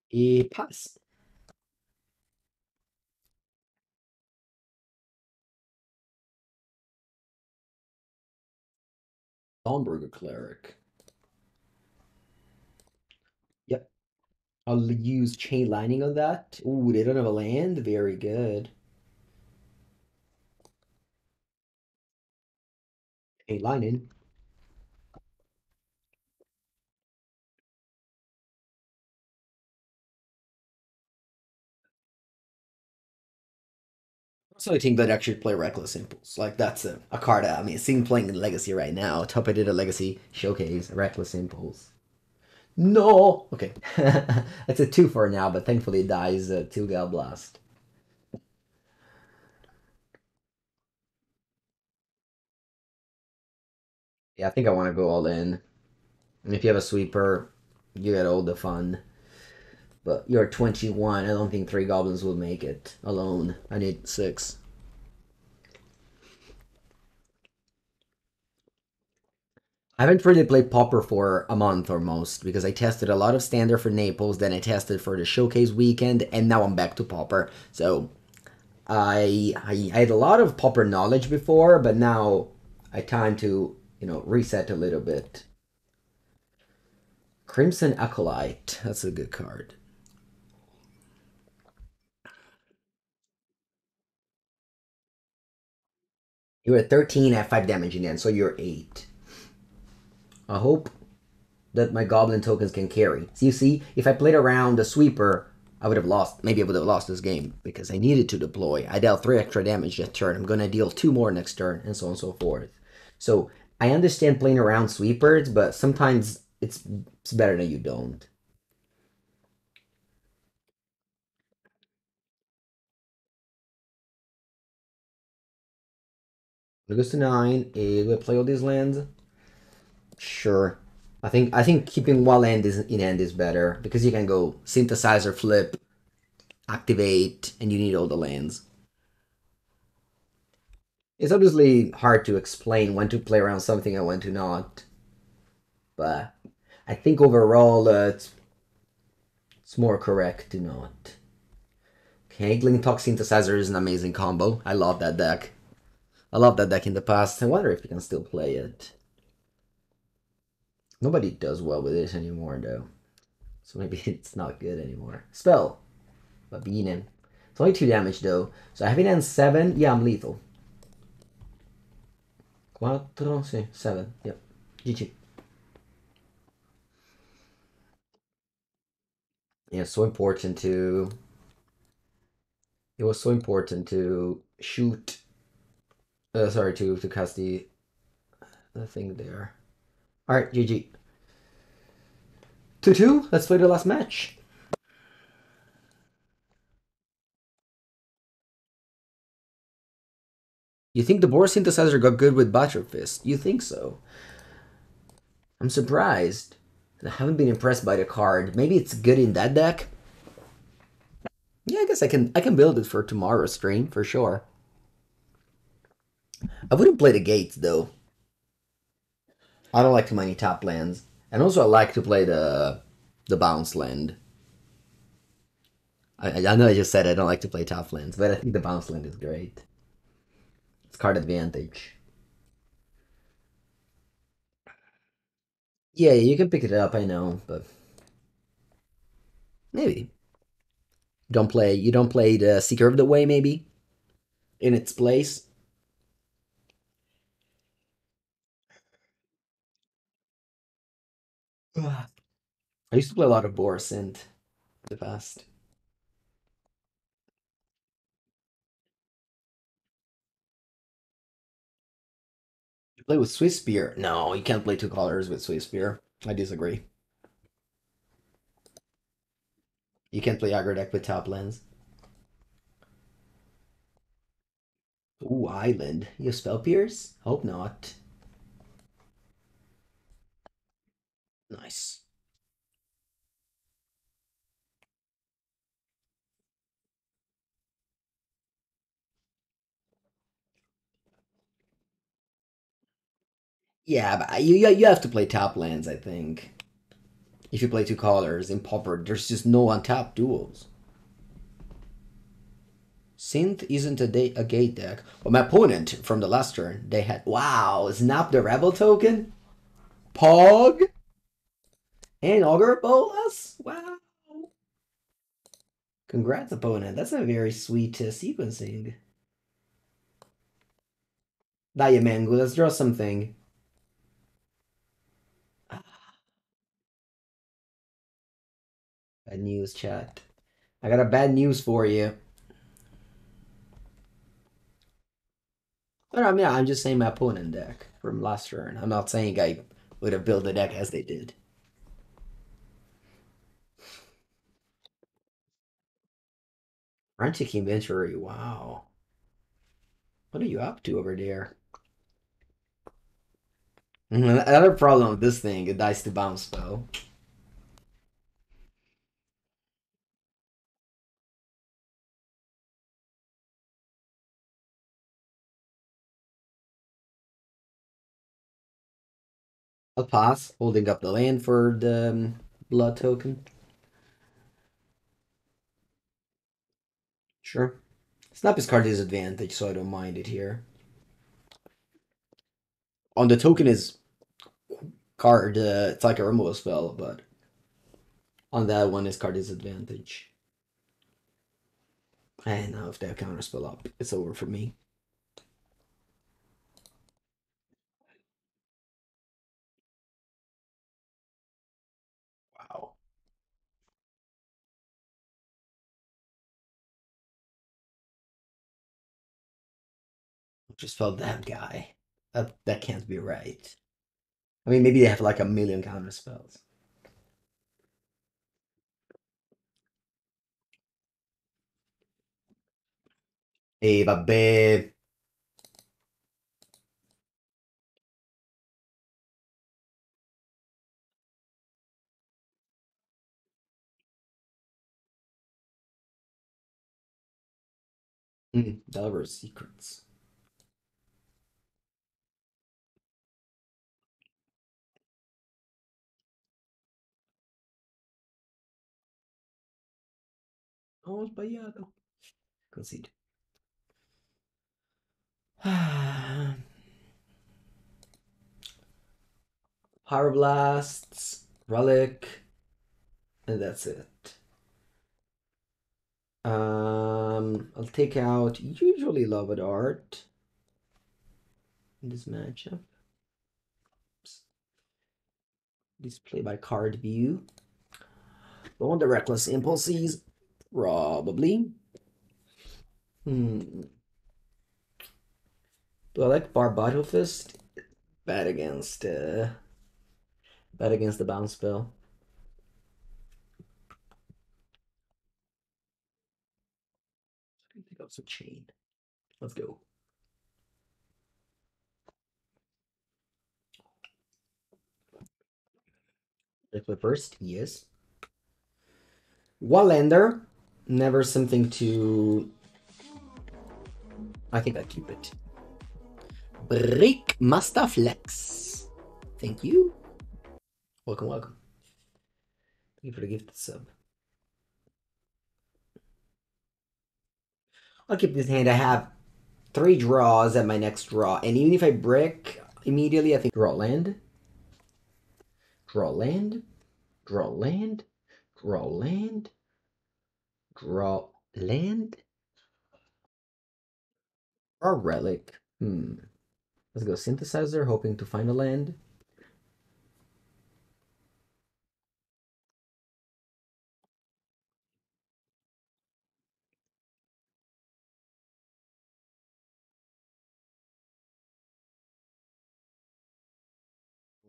[SPEAKER 1] E pass. Dawnburger Cleric. Yep. I'll use Chain Lightning on that. Ooh, they don't have a land? Very good. Chain Lightning. So I think that I should play Reckless Impulse. Like that's a card I mean, seeing playing in Legacy right now. Top I did a Legacy showcase, Reckless Impulse. No! Okay. It's a 2 for now, but thankfully it dies 2 Gal Blast. Yeah, I think I want to go all in. And if you have a sweeper, you get all the fun. But you're 21. I don't think 3 goblins will make it alone. I need 6. I haven't really played Pauper for a month or most because I tested a lot of standard for Naples, then I tested for the showcase weekend, and now I'm back to Pauper. So I had a lot of Pauper knowledge before, but now I time to reset a little bit. Crimson Acolyte, that's a good card. You're at 13 at 5 damage in the end, so you're 8. I hope that my goblin tokens can carry. So you see, if I played around the sweeper, I would have lost. Maybe I would have lost this game because I needed to deploy. I dealt 3 extra damage that turn. I'm going to deal 2 more next turn, and so on and so forth. So I understand playing around sweepers, but sometimes it's better that you don't. It goes to 9. Do I play all these lands? Sure. I think keeping one land is in hand is better because you can go synthesizer, flip, activate, and you need all the lands. It's obviously hard to explain when to play around something and when to not, but I think overall it's more correct to not. Okay, Glintock Synthesizer is an amazing combo. I love that deck. I love that deck in the past. I wonder if you can still play it. Nobody does well with it anymore though, so maybe it's not good anymore. Spell, Babinen. It's only 2 damage though, so I have it in 7. Yeah, I'm lethal. 4, sì, 7. Yep. GG. Yeah, so important to. It was so important to shoot. Sorry, to cast the thing there. All right, GG. 2-2. Let's play the last match. You think the Boar Synthesizer got good with Batterfist? You think so? I'm surprised. I haven't been impressed by the card. Maybe it's good in that deck. Yeah, I guess I can build it for tomorrow's stream for sure. I wouldn't play the gates though. I don't like too many top lands, and also I like to play the bounce land. I know I just said I don't like to play top lands, but I think the bounce land is great. It's card advantage. Yeah, you can pick it up. I know, but maybe you don't play the Seeker of the Way maybe in its place. Ugh. I used to play a lot of Boris in the past. Play with Swiftspear. No, you can't play two colors with Swiftspear. I disagree. You can't play aggro deck with top lands. Ooh, Island. You have Spell Pierce? Hope not. Nice. Yeah, but you have to play top lands, I think. If you play two colors in Pauper, there's just no untapped duels. Synth isn't a gate deck. Well, my opponent from the last turn, they had wow, snap the rebel token, Pog, and Augur Bolas. Wow. Congrats, opponent. That's a very sweet sequencing. Diamangu, let's draw something. Bad news, chat. I got a bad news for you. I mean, I'm just saying my opponent deck from last turn. I'm not saying I would have built the deck as they did. Frantic inventory, wow. What are you up to over there? Another problem with this thing, it dies to bounce spell. I'll pass, holding up the land for the blood token. Sure. Snap his card disadvantage, so I don't mind it here. On the token is card, it's like a removal spell, but on that one is card disadvantage. And now if they have counter spell up, it's over for me. Wow. Just felt that guy. That can't be right. I mean, maybe they have like a million counter spells. E vabbè. Delver Secrets. Oh, sbagliato. Concede. Pyroblasts, Relic, and that's it. I'll take out usually Loved Art in this matchup. Display by card view. On the Reckless Impulses, probably. Do I like Barbed Batterfist? Bad against the bounce spell. Take out some chain. Let's go. Liquid first, yes. Wallander, never something to. I think I keep it. Break Mastaflex. Thank you. Welcome, welcome. Thank you for the gifted sub. I'll keep this hand. I have 3 draws at my next draw, and even if I brick immediately, I think draw land, draw land, draw land, draw land, draw land, draw relic. Let's go synthesizer, hoping to find a land.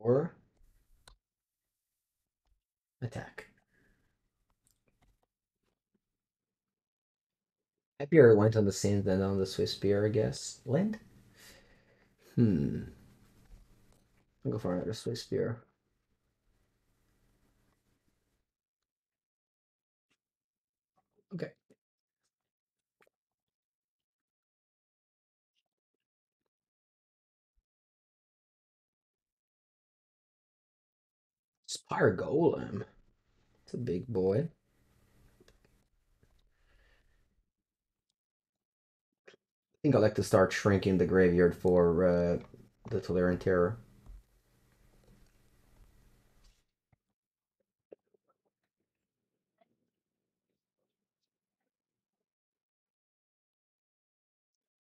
[SPEAKER 1] Or attack. Happier went on the Synth than on the Swiftspear, I guess. Land? I'll go for another Swiftspear. Okay. Spire Golem. It's a big boy. I think I'd like to start shrinking the graveyard for the Tolerant Terror.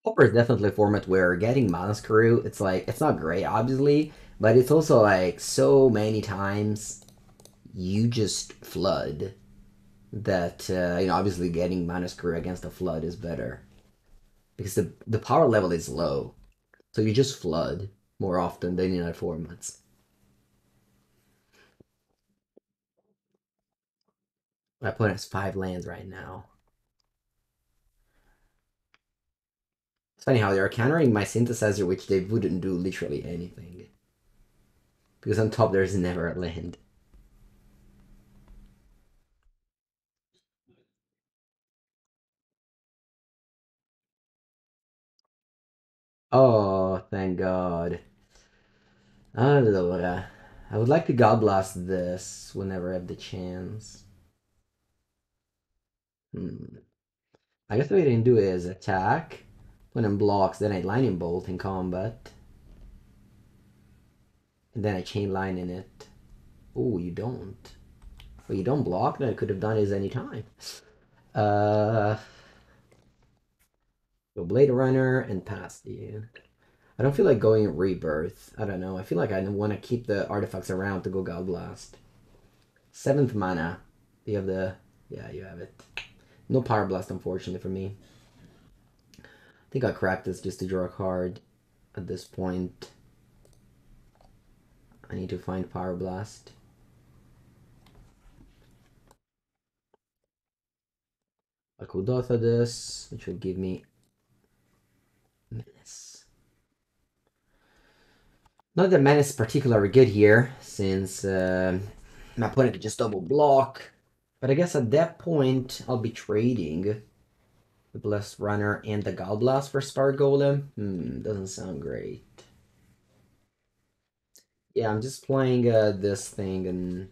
[SPEAKER 1] Pauper is definitely a format where getting Mana Screw, it's like, it's not great, obviously, but it's also like so many times you just flood that, obviously getting Mana Screw against a flood is better. Because the power level is low. So you just flood more often than in other formats. My opponent has 5 lands right now. It's funny how they're countering my synthesizer, which they wouldn't do literally anything. Because on top there's never a land. Oh, thank God. Allora, I would like to God Blast this whenever I have the chance. I guess what I can do is attack, when it blocks, then I Lightning Bolt in combat. And then I Chain Line in it. Oh, you don't. Well, you don't block, then I could have done this any time. Go Blade Runner and pass you. I don't feel like going Rebirth. I don't know. I feel like I want to keep the artifacts around to go God Blast. 7th mana. You have the... Yeah, you have it. No Pyroblast, unfortunately, for me. I think I'll crack this just to draw a card at this point. I need to find Pyroblast. I Kuldotha this, which will give me Menace. Not that Menace is particularly good here, since my opponent can just double block. But I guess at that point, I'll be trading the Blast-Runner and the Galblast for Spire Golem. Doesn't sound great. Yeah, I'm just playing this thing and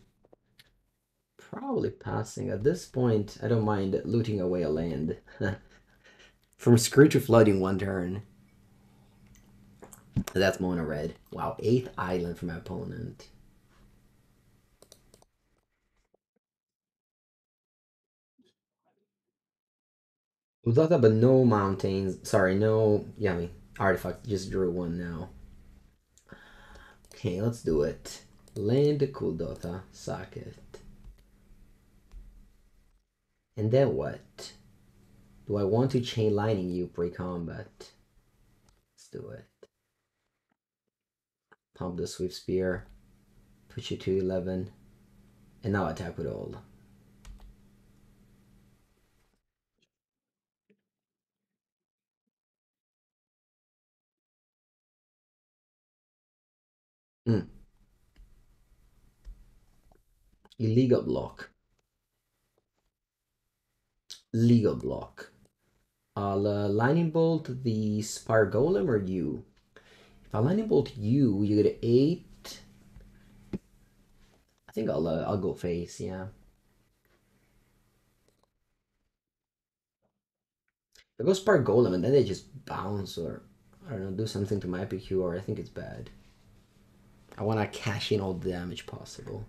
[SPEAKER 1] probably passing. At this point, I don't mind looting away a land. From Screw to Flooding 1 turn. That's MonoRed. Wow, 8th island for my opponent. Without that, but no mountains. Sorry, no. Yeah, I mean, artifact. Just drew 1 now. Okay, let's do it. Land Kuldotha. Sack it. And then what? Do I want to chain lightning you pre-combat? Let's do it. Pump the Swiftspear. Put you to 11. And now attack with all. Illegal block. Legal block. I'll lightning bolt the Spire Golem or you? If I lightning bolt you, you get 8. I think I'll go face, yeah. If I go Spire Golem and then they just bounce or I don't know, do something to my Epicure, I think it's bad. I want to cash in all the damage possible.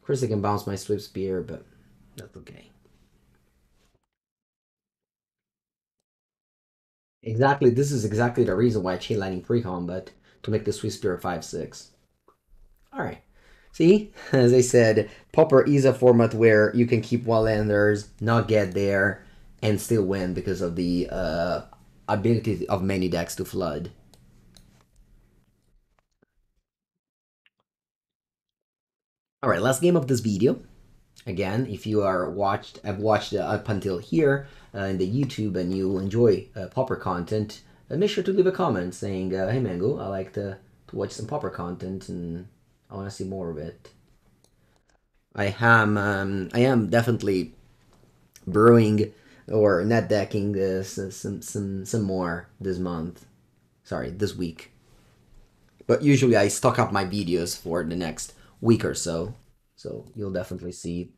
[SPEAKER 1] Of course, I can bounce my Swiftspear, but that's okay. Exactly, this is exactly the reason why I chain lightning pre-combat to make the Swiftspear 5/6. All right. See, as I said, Pauper is a format where you can keep one-landers, not get there, and still win because of the ability of many decks to flood. All right, last game of this video. Again, if you have watched up until here in the YouTube and you enjoy Pauper content, make sure to leave a comment saying, "Hey Mango, I like to watch some Pauper content and I want to see more of it." I am definitely brewing or net decking some more this month. Sorry, this week. But usually I stock up my videos for the next week or so. So you'll definitely see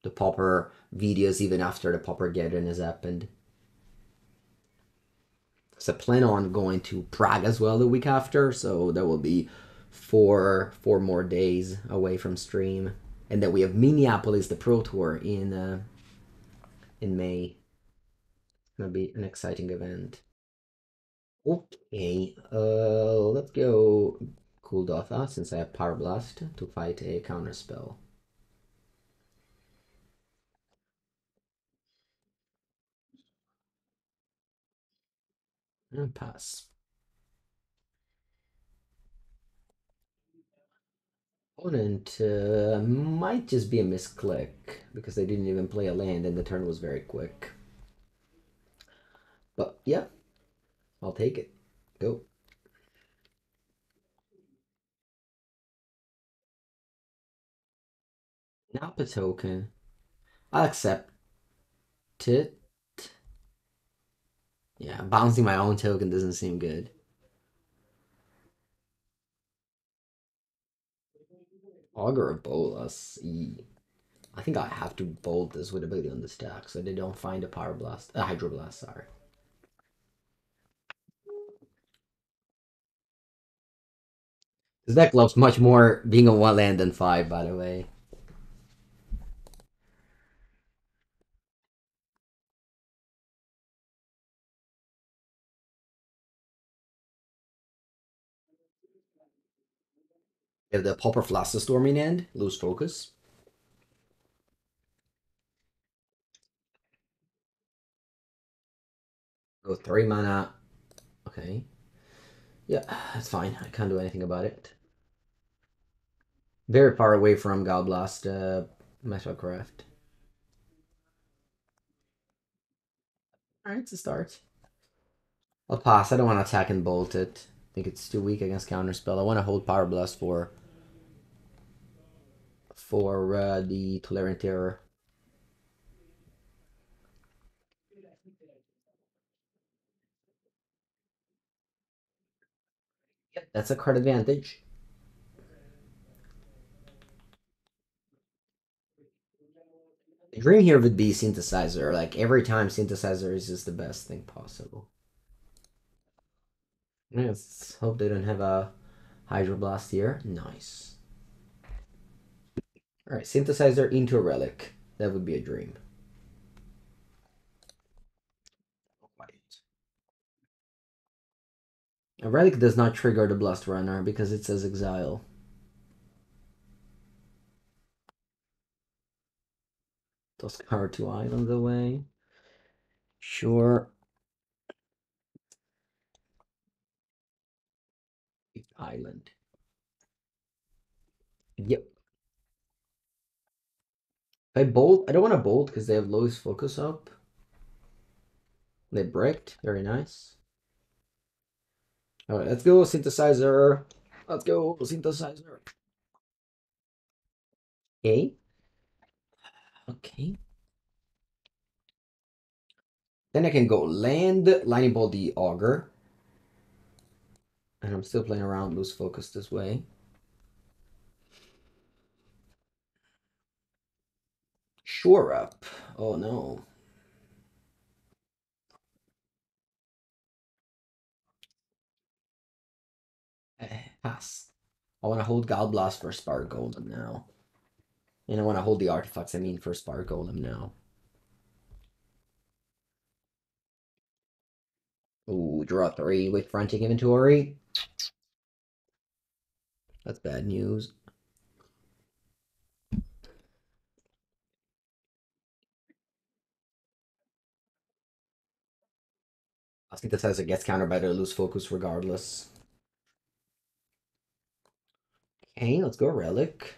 [SPEAKER 1] the Pauper videos even after the Pauper gathering has happened. So I plan on going to Prague as well the week after, so there will be four more days away from stream. And then we have Minneapolis, the Pro Tour in May. It's gonna be an exciting event. Okay, let's go Kuldotha since I have Pyroblast to fight a counter spell. And pass. Opponent might just be a misclick because they didn't even play a land and the turn was very quick. But yeah, I'll take it. Go. Napa token. I'll accept it. Yeah, bouncing my own token doesn't seem good. Augur of Bolas. I think I have to bolt this with ability on the stack so they don't find a Pyroblast. Hydroblast, sorry. This deck loves much more being a 1 land than 5, by the way. If the Pauper Flasta Storming End, lose focus. Go 3 mana. Okay. Yeah, that's fine. I can't do anything about it. Very far away from Galblast Metalcraft. Alright, it's a start. I'll pass. I don't want to attack and bolt it. I think it's too weak against counterspell. I want to hold Pyroblast for the Tolarian Terror. Yep, that's a card advantage. The dream here would be Synthesizer. Like, every time Synthesizer is just the best thing possible. Let's hope they don't have a Hydroblast here. Nice. Alright, Synthesizer into a Relic. That would be a dream. A Relic does not trigger the Blast-Runner because it says Exile. Toss card to island away. Sure. Island. Yep. If I bolt, I don't want to bolt because they have lowest focus up. They bricked. Very nice. Alright, let's go, Synthesizer. Let's go, Synthesizer. Okay. Okay. Then I can go land, Lightning Bolt the Augur. And I'm still playing around, lose focus this way. Shore up. Oh no. Pass. I want to hold Galblast for Spark Golem now. And I want to hold the artifacts, I mean, for Spark Golem now. Ooh, draw 3 with fronting inventory. That's bad news. I think this says it gets countered by the lose focus regardless. Okay, let's go Relic.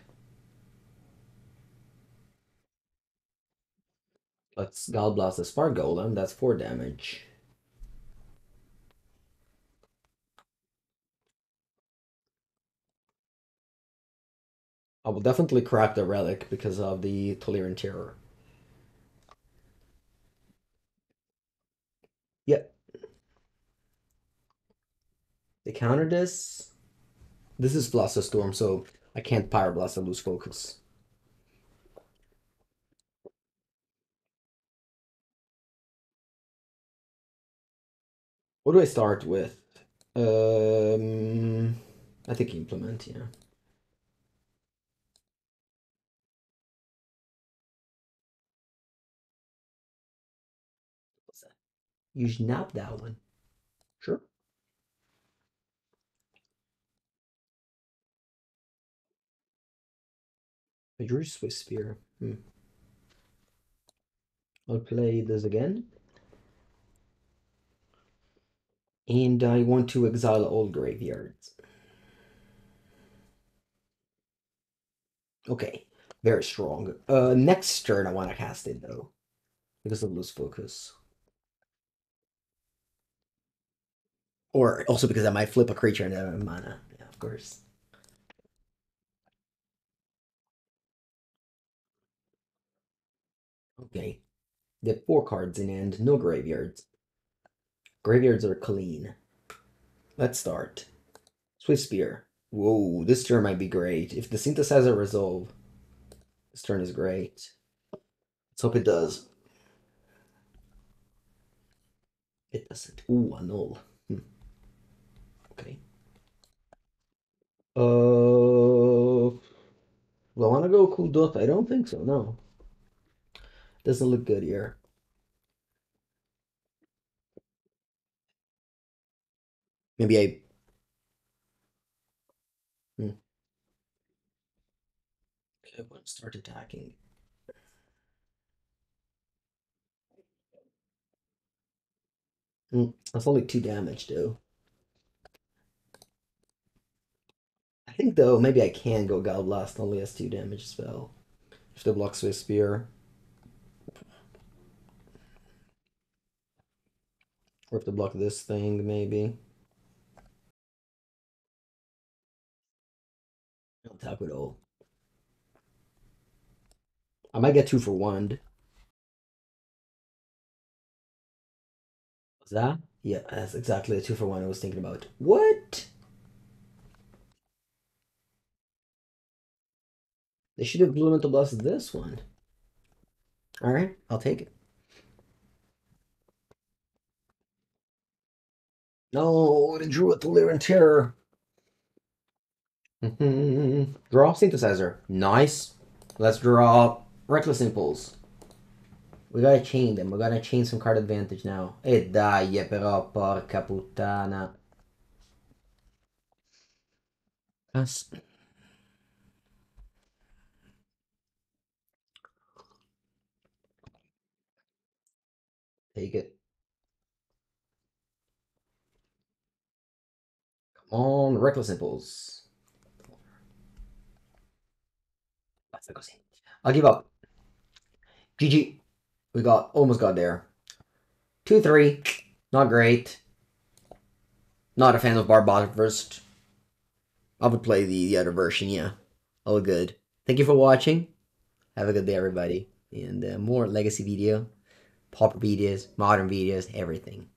[SPEAKER 1] Let's Gal Blast the Spark Golem. That's 4 damage. I will definitely crack the Relic because of the Tolerian Terror. Yep. They counter this. This is Storm, so I can't Pyroblast and lose focus. What do I start with? I think Implement, yeah. What's that? You snap that one. Sure. I drew Swiftspear. I'll play this again. And I want to exile all graveyards. Okay, very strong. Next turn I want to cast it though, because of lose focus. Or also because I might flip a creature and have mana. Yeah, of course. Okay. They have 4 cards in hand, no graveyards. Graveyards are clean. Let's start. Swiftspear. Whoa, this turn might be great. If the Synthesizer resolve, this turn is great. Let's hope it does. It doesn't. Ooh, a null. Okay. Do I want to go Kuldotha? I don't think so, no. Doesn't look good here. Maybe I... Okay, I want to start attacking. That's only 2 damage, though. I think, though, maybe I can go God Blast, only has 2 damage spell. If they block Swiftspear. Or if they block this thing, maybe. I'll attack with all. I might get 2 for 1. Was that? Yeah, that's exactly the 2 for 1 I was thinking about. What? They should have Implemental Blast this one. Alright, I'll take it. No, it drew a Tolerian Terror. Draw Synthesizer. Nice. Let's draw Reckless Impulse. We gotta chain them. We gotta chain some card advantage now. E dai, però, porca puttana. Yes. Take it. Come on, Reckless Impulse. I'll give up. GG. We almost got there. 2-3. Not great. Not a fan of Barbed Batterfist. I would play the other version, yeah. All good. Thank you for watching. Have a good day, everybody. And more legacy video, pauper videos, modern videos, everything.